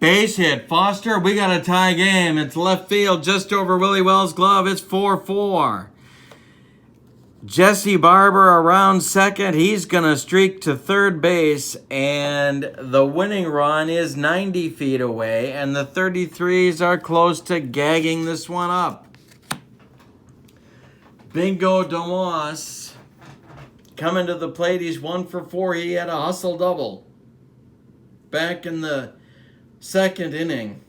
Base hit. Foster, we got a tie game. It's left field just over Willie Wells' glove. It's 4-4. Jesse Barber around second. He's going to streak to third base, and the winning run is 90 feet away, and the 33s are close to gagging this one up. Bingo DeMoss coming to the plate. He's 1 for 4. He had a hustle double back in the 2nd inning.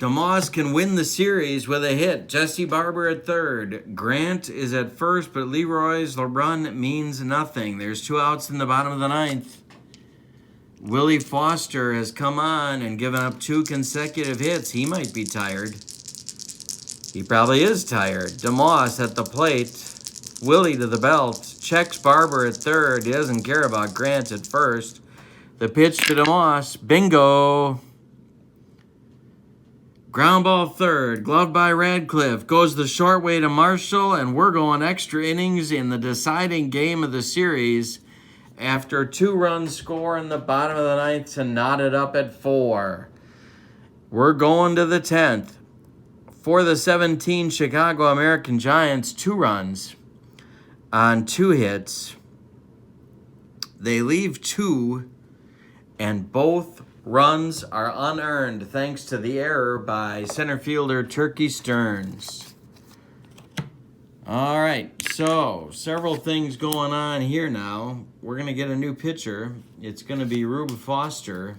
DeMoss can win the series with a hit. Jesse Barber at third. Grant is at first, but Leroy's run means nothing. There's 2 outs in the bottom of the 9th. Willie Foster has come on and given up 2 consecutive hits. He might be tired. He probably is tired. DeMoss at the plate. Willie to the belt. Checks Barber at third. He doesn't care about Grant at first. The pitch to DeMoss. Bingo. Ground ball third. Gloved by Radcliffe. Goes the short way to Marshall. And we're going extra innings in the deciding game of the series. After 2 runs score in the bottom of the 9th to knot it up at 4. We're going to the 10th. For the 17 Chicago American Giants, 2 runs on 2 hits. They leave 2, and both runs are unearned thanks to the error by center fielder Turkey Stearns. All right, so several things going on here now. We're going to get a new pitcher. It's going to be Rube Foster.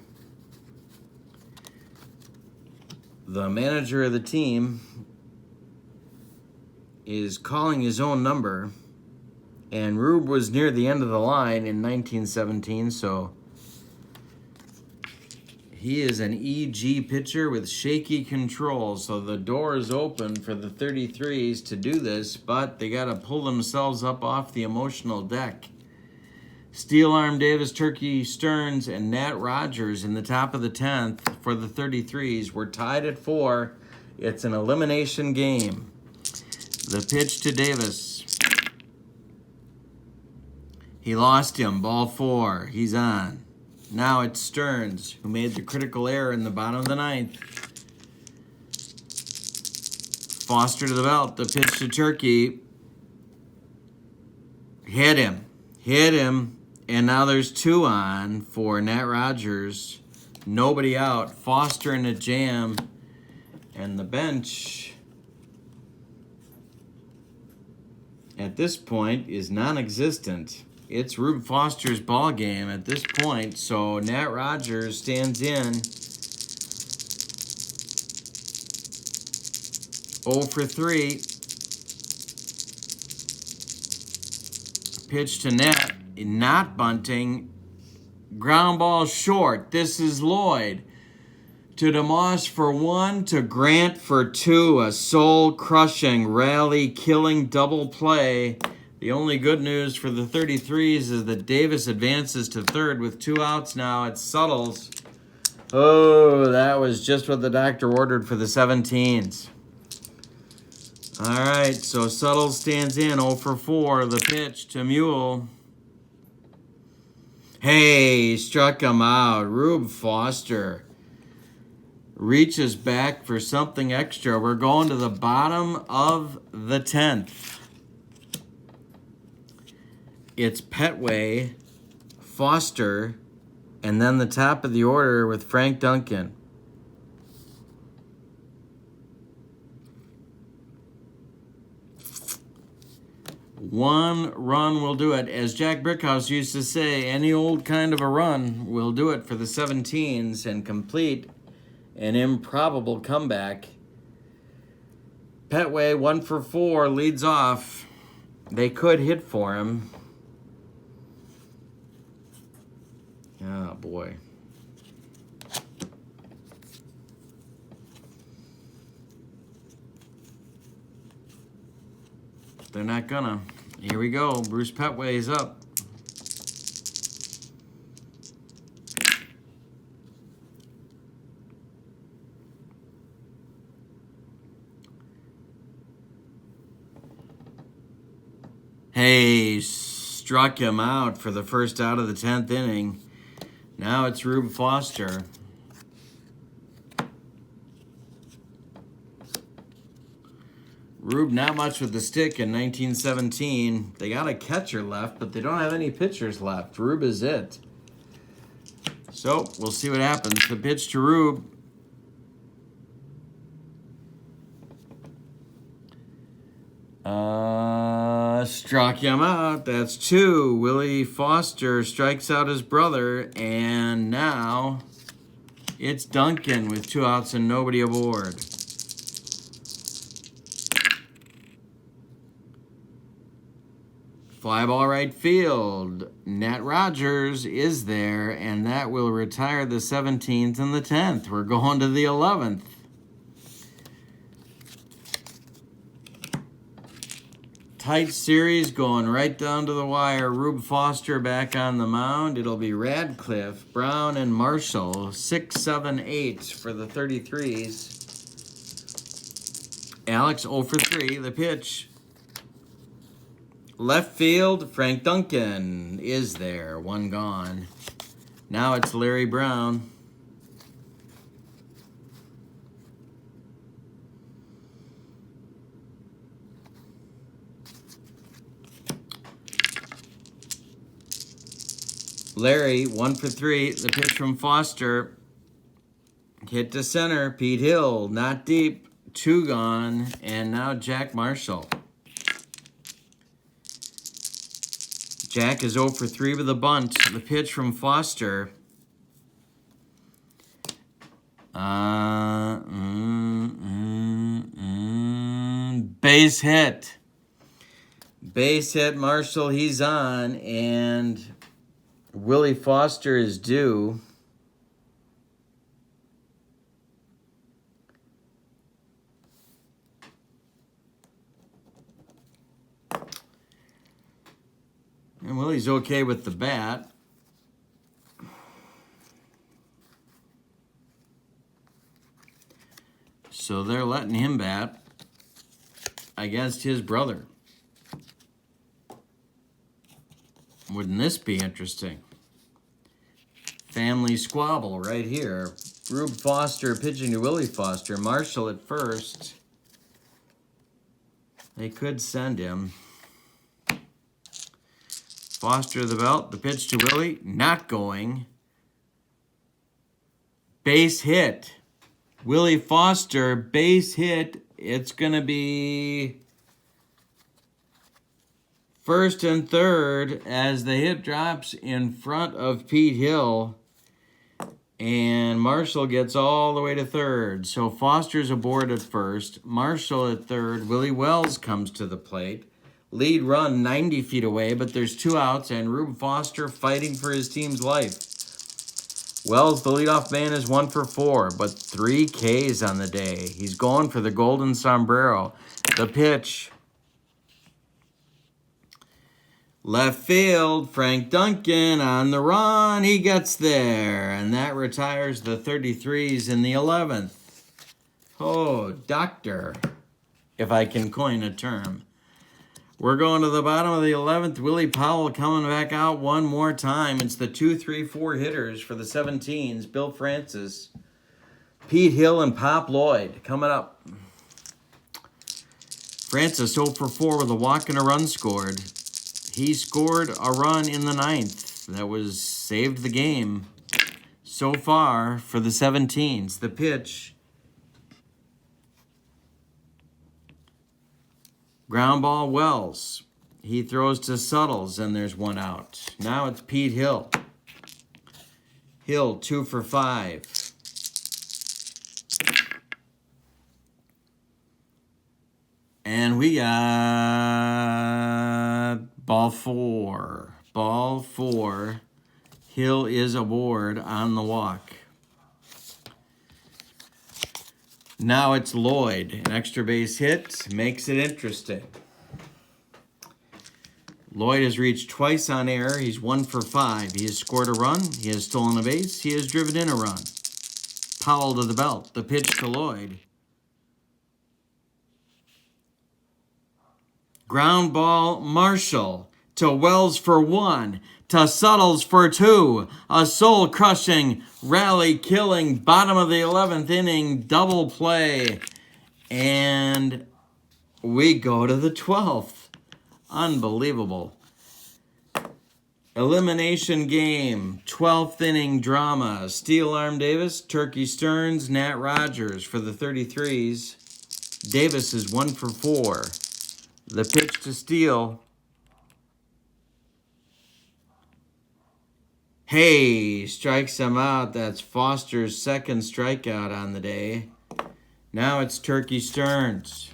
The manager of the team is calling his own number, and Rube was near the end of the line in 1917, so he is an EG pitcher with shaky control, so the door is open for the 33s to do this, but they got to pull themselves up off the emotional deck. Steel Arm Davis, Turkey Stearns, and Nat Rogers in the top of the 10th for the 33s. We're tied at 4. It's an elimination game. The pitch to Davis. He lost him. Ball 4. He's on. Now it's Stearns, who made the critical error in the bottom of the 9th. Foster to the belt. The pitch to Turkey. Hit him. And now there's 2 on for Nat Rogers. Nobody out. Foster in a jam. And the bench at this point is non-existent. It's Rube Foster's ball game at this point, so Nat Rogers stands in 0 for 3. Pitch to Nat, not bunting. Ground ball short. This is Lloyd. To DeMoss for 1, to Grant for 2. A soul-crushing, rally-killing double play. The only good news for the 33s is that Davis advances to third with 2 outs now. It's Suttles. Oh, that was just what the doctor ordered for the 17s. All right, so Suttles stands in 0 for 4. The pitch to Mule. Hey, struck him out. Rube Foster reaches back for something extra. We're going to the bottom of the 10th. It's Petway, Foster, and then the top of the order with Frank Duncan. One run will do it. As Jack Brickhouse used to say, any old kind of a run will do it for the 17s and complete an improbable comeback. Petway, 1 for 4, leads off. They could hit for him. Oh, boy. They're not gonna. Here we go. Bruce Petway is up. Hey, struck him out for the first out of the 10th inning. Now it's Rube Foster. Rube not much with the stick in 1917. They got a catcher left, but they don't have any pitchers left. Rube is it. So we'll see what happens. The pitch to Rube. Struck him out. That's 2. Willie Foster strikes out his brother, and now It's Duncan with 2 outs and nobody aboard. Fly ball right field. Nat Rogers is there, and that will retire the 17th and the 10th. We're going to the 11th. Tight series going right down to the wire. Rube Foster back on the mound. It'll be Radcliffe, Brown, and Marshall. 6, 7, 8 for the 33s. Alex 0 for 3. The pitch. Left field, Frank Duncan is there. 1 gone. Now it's Larry Brown. Larry, 1 for 3. The pitch from Foster. Hit to center. Pete Hill, not deep. 2 gone. And now Jack Marshall. Jack is 0 for 3 with a bunt. The pitch from Foster. Base hit. Base hit, Marshall, he's on. And Willie Foster is due. And Willie's okay with the bat. So they're letting him bat against his brother. Wouldn't this be interesting? Family squabble right here. Rube Foster pitching to Willie Foster. Marshall at first. They could send him. Foster to the belt. The pitch to Willie. Not going. Base hit. Willie Foster, base hit. It's going to be first and third as the hit drops in front of Pete Hill. And Marshall gets all the way to third. So Foster's aboard at first. Marshall at third. Willie Wells comes to the plate. Lead run 90 feet away, but there's 2 outs, and Rube Foster fighting for his team's life. Wells, the leadoff man, is 1 for 4, but 3 Ks on the day. He's going for the golden sombrero. The pitch. Left field, Frank Duncan on the run. He gets there, and that retires the 33s in the 11th. Oh, doctor, if I can coin a term. We're going to the bottom of the 11th. Willie Powell coming back out one more time. It's the 2, 3, 4 hitters for the 17s. Bill Francis, Pete Hill, and Pop Lloyd coming up. Francis 0 for 4 with a walk and a run scored. He scored a run in the 9th. That was saved the game so far for the 17s. The pitch. Ground ball, Wells. He throws to Suttles, and there's 1 out. Now it's Pete Hill. Hill, 2 for 5. And we got ball 4. Ball 4. Hill is aboard on the walk. Now it's Lloyd. An extra base hit makes it interesting. Lloyd has reached twice on air. He's 1 for 5. He has scored a run. He has stolen a base. He has driven in a run. Powell to the belt. The pitch to Lloyd. Ground ball, Marshall to Wells for 1. To Suttles for 2. A soul-crushing, rally-killing, bottom of the 11th inning, double play. And we go to the 12th. Unbelievable. Elimination game, 12th inning drama. Steel Arm Davis, Turkey Stearns, Nat Rogers for the 33s. Davis is 1 for 4. The pitch to Steele. Hey, strikes him out. That's Foster's second strikeout on the day. Now it's Turkey Stearns.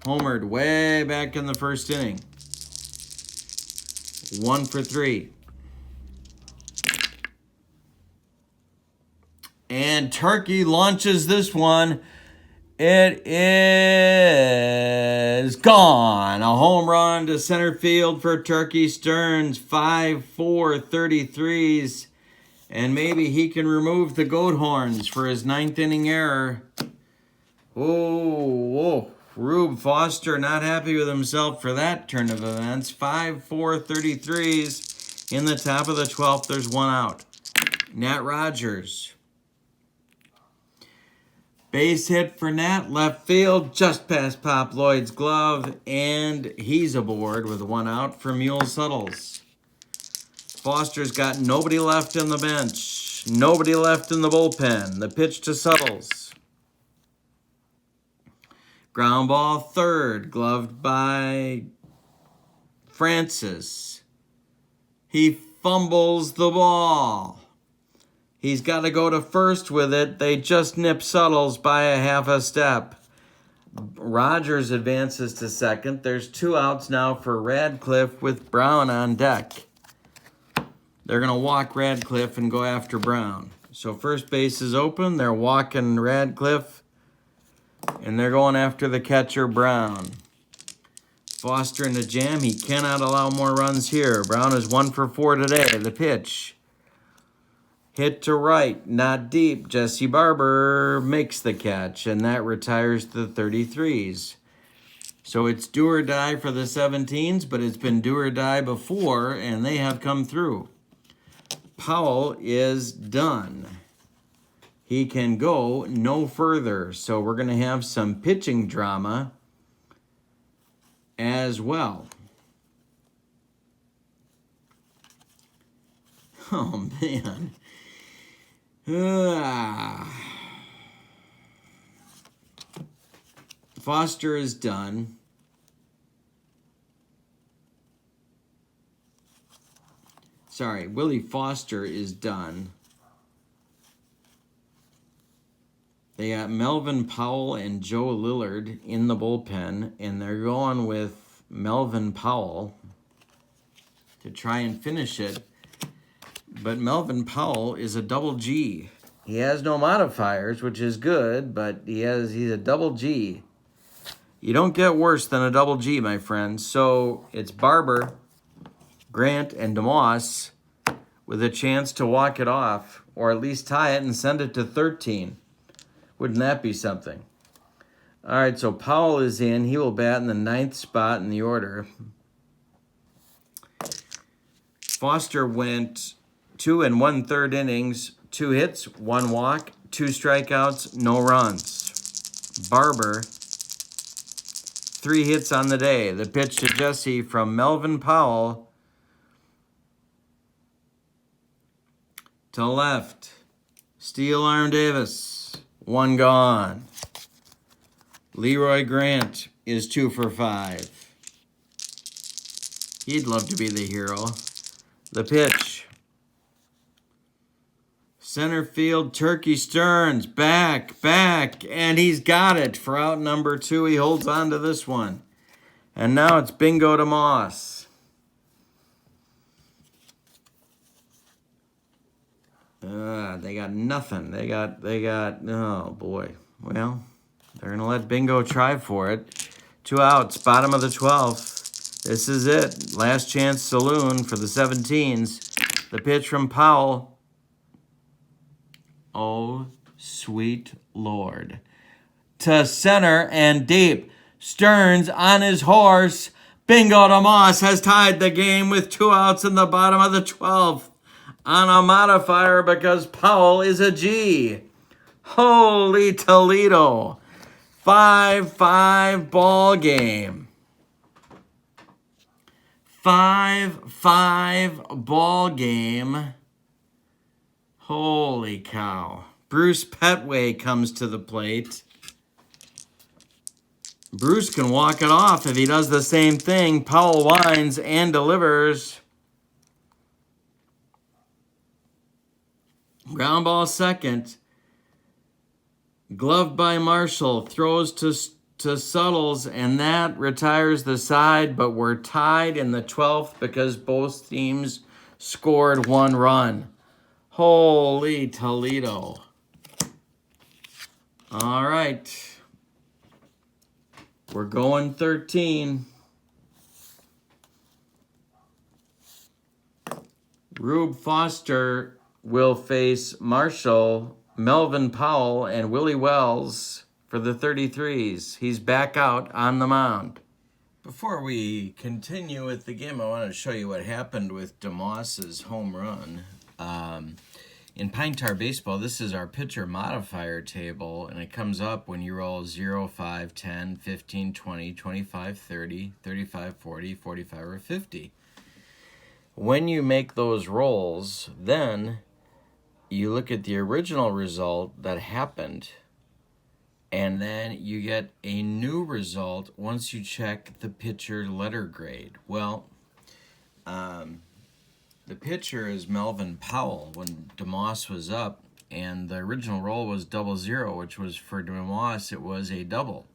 Homered way back in the first inning. 1 for 3. And Turkey launches this one. It is gone. A home run to center field for Turkey Stearns. 5-4 33s. And maybe he can remove the goat horns for his 9th inning error. Oh, Rube Foster not happy with himself for that turn of events. 5-4 33s. In the top of the 12th, there's one out. Nat Rogers. Base hit for Nat, left field, just past Pop Lloyd's glove, and he's aboard with one out for Mule Suttles. Foster's got nobody left in the bench, nobody left in the bullpen. The pitch to Suttles. Ground ball third, gloved by Francis. He fumbles the ball. He's got to go to first with it. They just nip Suttles by a half a step. Rogers advances to second. There's 2 outs now for Radcliffe with Brown on deck. They're going to walk Radcliffe and go after Brown. So first base is open. They're walking Radcliffe, and they're going after the catcher, Brown. Foster in the jam. He cannot allow more runs here. Brown is 1 for 4 today. The pitch. Hit to right, not deep. Jesse Barber makes the catch, and that retires the 33s. So it's do or die for the 17s, but it's been do or die before, and they have come through. Powell is done. He can go no further, so we're going to have some pitching drama as well. Oh, man. Foster is done. Sorry, Willie Foster is done. They got Melvin Powell and Joe Lillard in the bullpen, and they're going with Melvin Powell to try and finish it. But Melvin Powell is a double G. He has no modifiers, which is good, but he's a double G. You don't get worse than a double G, my friends. So it's Barber, Grant, and DeMoss with a chance to walk it off, or at least tie it and send it to 13. Wouldn't that be something? All right, so Powell is in. He will bat in the 9th spot in the order. Foster went 2 1/3 innings, 2 hits, 1 walk, 2 strikeouts, no runs. Barber, 3 hits on the day. The pitch to Jesse from Melvin Powell to left. Steel Arm Davis, 1 gone. Leroy Grant is 2 for 5. He'd love to be the hero. The pitch. Center field, Turkey Stearns, back, and he's got it for out number 2. He holds on to this one. And now it's bingo to Moss. They got nothing. They got, oh boy. Well, they're going to let Bingo try for it. 2 outs, bottom of the 12th. This is it. Last chance saloon for the 17s. The pitch from Powell. Oh, sweet Lord. To center and deep. Stearns on his horse. Bingo to Moss has tied the game with 2 outs in the bottom of the 12th. On a modifier because Powell is a G. Holy Toledo. 5-5 ball game. 5-5 ball game. Holy cow. Bruce Petway comes to the plate. Bruce can walk it off if he does the same thing. Powell winds and delivers. Ground ball second. Gloved by Marshall. Throws to Suttles, and that retires the side, but we're tied in the 12th because both teams scored 1 run. Holy Toledo. All right. We're going 13. Rube Foster will face Marshall, Melvin Powell, and Willie Wells for the 33s. He's back out on the mound. Before we continue with the game, I want to show you what happened with DeMoss's home run. In Pine Tar Baseball, this is our pitcher modifier table, and it comes up when you roll 0, 5, 10, 15, 20, 25, 30, 35, 40, 45, or 50. When you make those rolls, then you look at the original result that happened, and then you get a new result once you check the pitcher letter grade. Well, the pitcher is Melvin Powell when DeMoss was up, and the original roll was 00, which was for DeMoss, it was a double.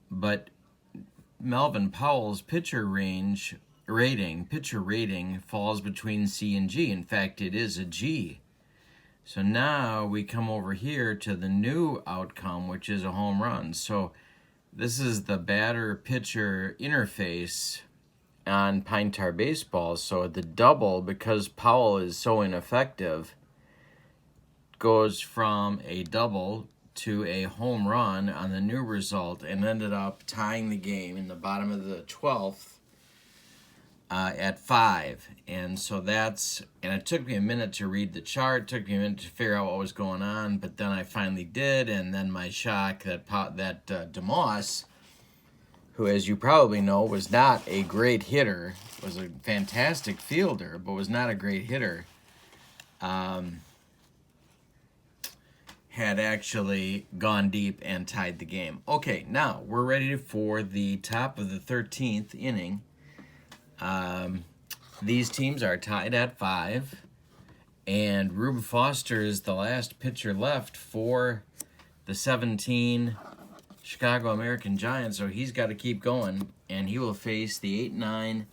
But Melvin Powell's pitcher rating falls between C and G. In fact, it is a G. So now we come over here to the new outcome, which is a home run. So this is the batter-pitcher interface on Pine Tar Baseball. So the double, because Powell is so ineffective, goes from a double to a home run on the new result and ended up tying the game in the bottom of the 12th at 5. And so and it took me a minute to read the chart, took me a minute to figure out what was going on, but then I finally did, and then my shock that DeMoss, who, as you probably know, was not a great hitter, was a fantastic fielder, but was not a great hitter, had actually gone deep and tied the game. Okay, now we're ready for the top of the 13th inning. These teams are tied at 5, and Rube Foster is the last pitcher left for the 17 Chicago American Giants, so he's got to keep going, and he will face the 8, 9,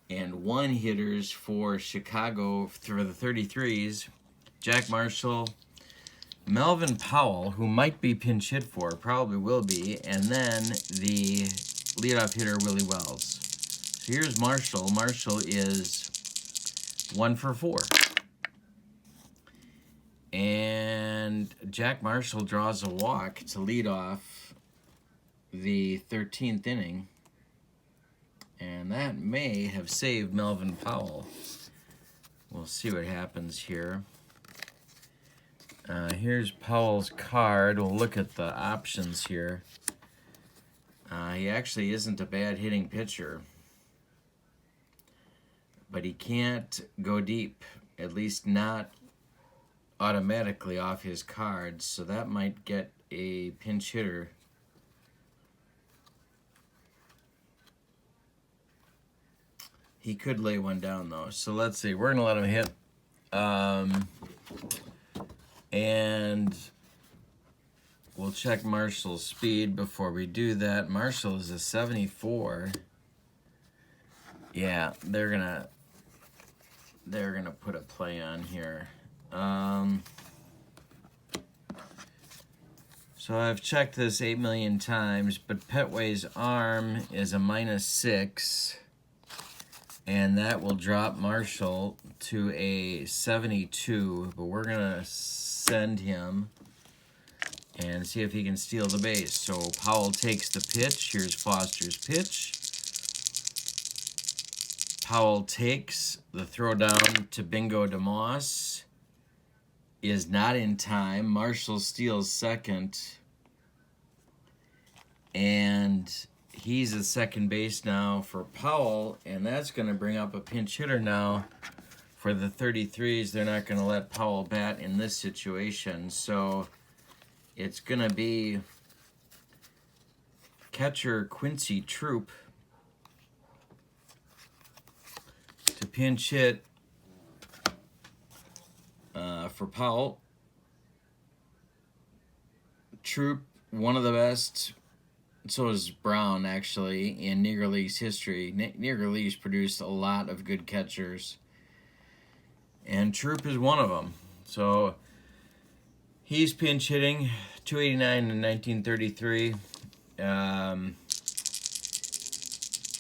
and 1 hitters for Chicago for the 33s, Jack Marshall, Melvin Powell, who might be pinch hit for, probably will be, and then the leadoff hitter, Willie Wells. So here's Marshall. Marshall is 1 for 4. And Jack Marshall draws a walk to lead off the 13th inning, and that may have saved Melvin Powell. We'll see what happens here. Here's Powell's card. We'll look at the options here. He actually isn't a bad hitting pitcher, but he can't go deep, at least not automatically off his cards, so that might get a pinch hitter. He could lay one down, though. So let's see. We're going to let him hit. And we'll check Marshall's speed before we do that. Marshall is a 74. Yeah, they're gonna put a play on here. So I've checked this 8 million times, but Petway's arm is a -6. And that will drop Marshall to a 72, but we're going to send him and see if he can steal the base. So Powell takes the pitch. Here's Foster's pitch. Powell takes the throw down to Bingo DeMoss. Is not in time. Marshall steals second. And he's at second base now for Powell, and that's going to bring up a pinch hitter now for the 33s. They're not going to let Powell bat in this situation, so it's going to be catcher Quincy Troop to pinch hit For Powell, Troop, one of the best. So is Brown, actually, in Negro League's history. Negro League's produced a lot of good catchers, and Troop is one of them. So he's pinch hitting, 289 in 1933.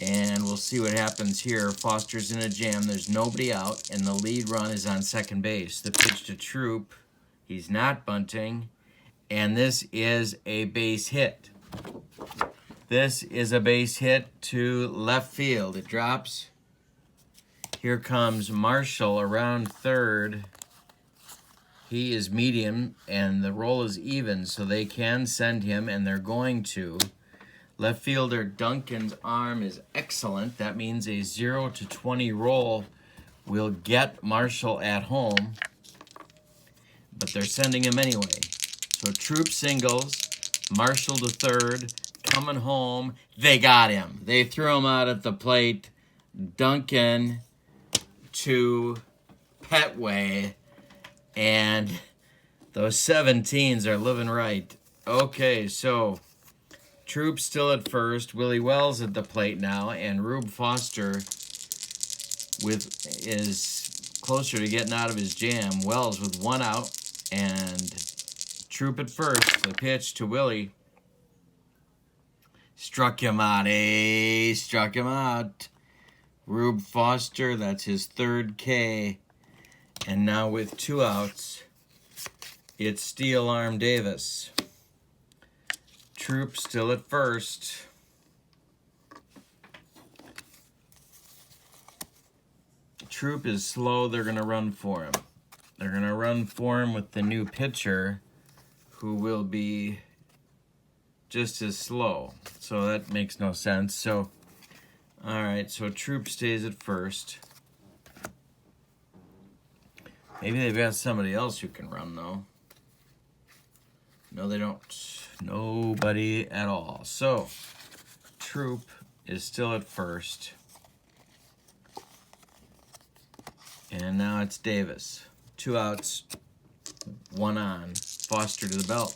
And we'll see what happens here. Foster's in a jam. There's nobody out, and the lead run is on second base. The pitch to Troop. He's not bunting, and this is a base hit. This is a base hit to left field. It drops. Here comes Marshall around third. He is medium, and the roll is even, so they can send him, and they're going to. Left fielder Duncan's arm is excellent. That means a 0-20 roll will get Marshall at home, but they're sending him anyway. So Troop singles, Marshall to third, coming home. They got him. They threw him out at the plate. Duncan to Petway, and those 17s are living right. Okay, so Troop still at first, Willie Wells at the plate now, and Rube Foster is closer to getting out of his jam. Wells with one out, and Troop at first. The pitch to Willie. Struck him out, struck him out. Rube Foster, that's his third K. And now with two outs, it's Steel Arm Davis. Troop still at first. Troop is slow. They're going to run for him. They're going to run for him with the new pitcher, who will be just as slow. So that makes no sense. So, all right, so Troop stays at first. Maybe they've got somebody else who can run, though. No, they don't. Nobody at all. So, Troop is still at first. And now it's Davis. Two outs, one on. Foster to the belt.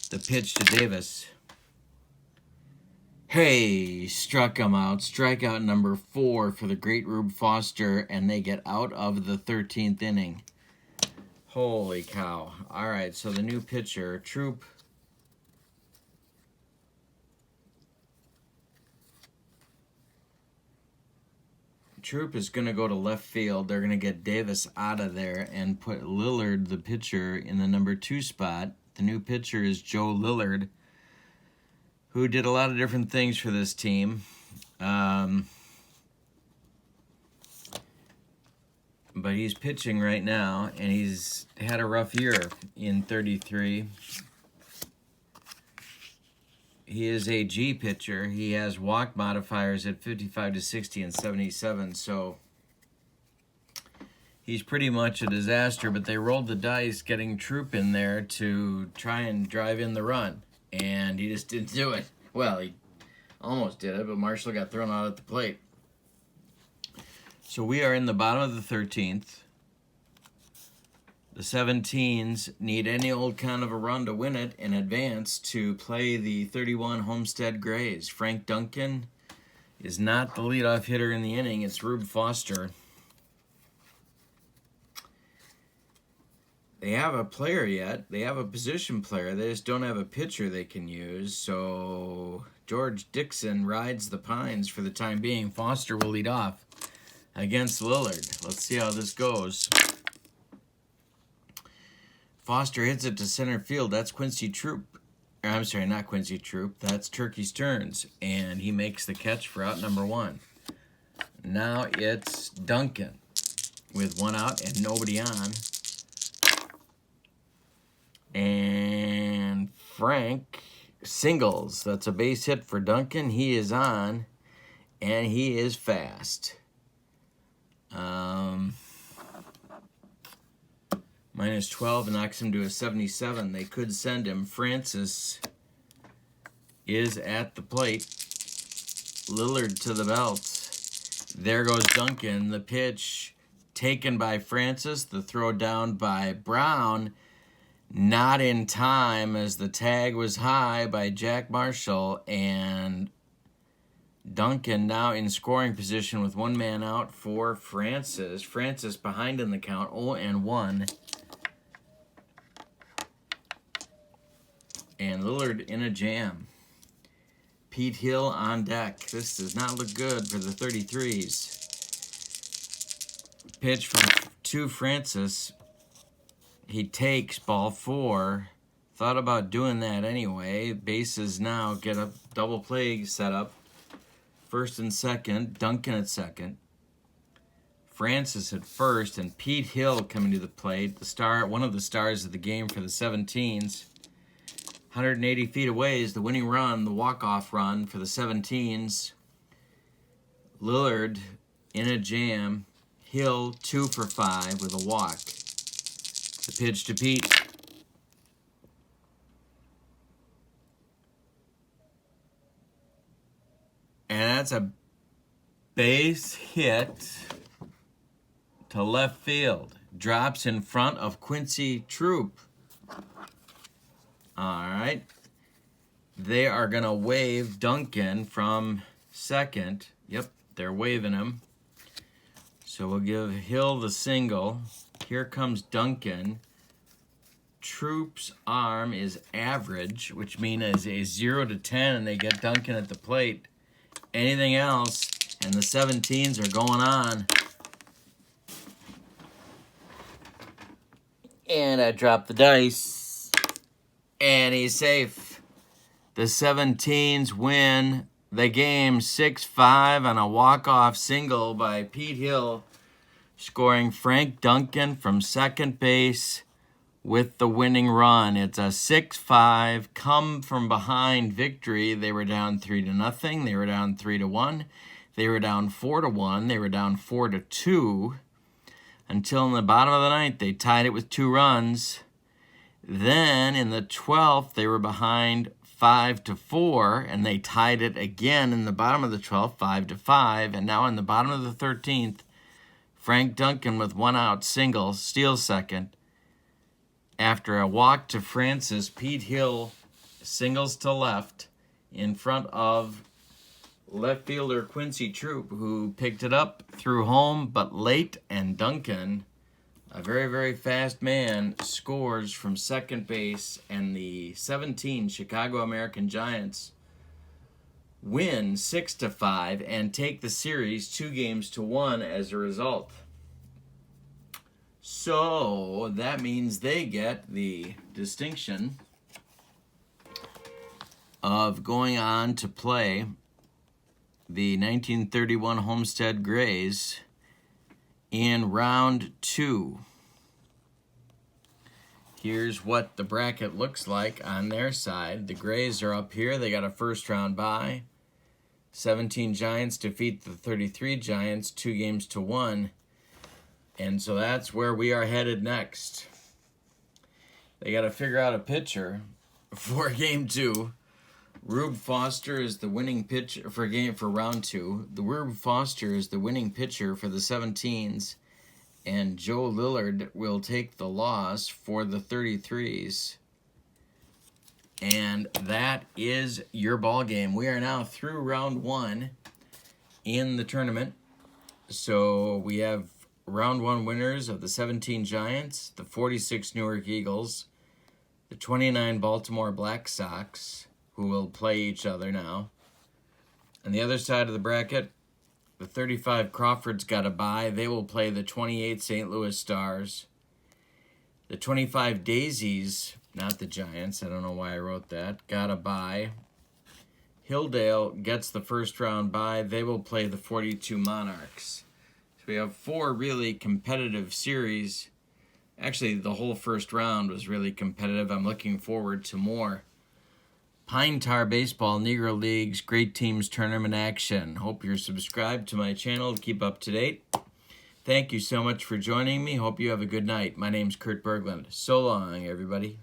The pitch to Davis. Hey, struck him out. Strikeout number 4 for the great Rube Foster, and they get out of the 13th inning. Holy cow. All right, so the new pitcher, Troop. Troop is going to go to left field. They're going to get Davis out of there and put Lillard, the pitcher, in the number 2 spot. The new pitcher is Joe Lillard, who did a lot of different things for this team. But he's pitching right now, and he's had a rough year in 33. He is a G pitcher. He has walk modifiers at 55 to 60 and 77, so he's pretty much a disaster, but they rolled the dice getting Troop in there to try and drive in the run, and he just didn't do it. Well, he almost did it, but Marshall got thrown out at the plate. So we are in the bottom of the 13th. The 17s need any old kind of a run to win it and advance to play the 31 Homestead Grays. Frank Duncan is not the leadoff hitter in the inning. It's Rube Foster. They have a player yet. They have a position player. They just don't have a pitcher they can use. So George Dixon rides the pines for the time being. Foster will lead off against Lillard. Let's see how this goes. Foster hits it to center field. That's Quincy Troop. I'm sorry, not Quincy Troop. That's Turkey Stearns. And he makes the catch for out number 1. Now it's Duncan with one out and nobody on. And Frank singles. That's a base hit for Duncan. He is on, and he is fast. Minus 12 knocks him to a 77. They could send him. Francis is at the plate. Lillard to the belt. There goes Duncan. The pitch taken by Francis. The throw down by Brown, not in time as the tag was high by Jack Marshall, and Duncan now in scoring position with one man out for Francis. Francis behind in the count, 0-1. And Lillard in a jam. Pete Hill on deck. This does not look good for the 33s. Pitch to Francis. He takes ball 4. Thought about doing that anyway. Bases now get a double play set up. First and second. Duncan at second. Francis at first, and Pete Hill coming to the plate. The star, one of the stars of the game for the 17s. 180 feet away is the winning run, the walk-off run for the 17s. Lillard in a jam. Hill 2 for 5 with a walk. The pitch to Pete. And that's a base hit to left field. Drops in front of Quincy Troop. All right. They are going to wave Duncan from second. Yep, they're waving him. So we'll give Hill the single. Here comes Duncan. Troop's arm is average, which means a 0 to 10, and they get Duncan at the plate. Anything else, and the 17s are going on. And I dropped the dice. And he's safe. The 17s win the game 6-5 on a walk-off single by Pete Hill, scoring Frank Duncan from second base with the winning run. It's a 6-5 come-from-behind victory. They were down 3-0. They were down 3-1. They were down 4-1. They were down 4-2. Until in the bottom of the ninth, they tied it with 2 runs. Then in the 12th, they were behind 5-4, and they tied it again in the bottom of the 12th, 5-5. And now in the bottom of the 13th, Frank Duncan with 1 out single, steals second. After a walk to Francis, Pete Hill singles to left in front of left fielder Quincy Troop, who picked it up, threw home, but late, and Duncan, a very, very fast man, scores from second base, and the 17 Chicago American Giants win 6-5 and take the series 2-1 as a result. So that means they get the distinction of going on to play the 1931 Homestead Grays in round 2. Here's what the bracket looks like on their side. The Grays are up here. They got a first round bye. 17 Giants defeat the 33 Giants 2-1. And so that's where we are headed next. They got to figure out a pitcher for game 2. Rube Foster is the winning pitcher for round 2. The Rube Foster is the winning pitcher for the 17s, and Joe Lillard will take the loss for the 33s. And that is your ball game. We are now through round 1 in the tournament. So we have round 1 winners of the 17 Giants, the 46 Newark Eagles, the 29 Baltimore Black Sox, who will play each other now. On the other side of the bracket, the 35 Crawfords got a bye. They will play the 28 St. Louis Stars. The 25 Daisies, not the Giants, I don't know why I wrote that, got a bye. Hilldale gets the first round bye. They will play the 42 Monarchs. So we have 4 really competitive series. Actually, the whole first round was really competitive. I'm looking forward to more Pine Tar Baseball Negro League's Great Teams Tournament action. Hope you're subscribed to my channel to keep up to date. Thank you so much for joining me. Hope you have a good night. My name's Kurt Berglund. So long, everybody.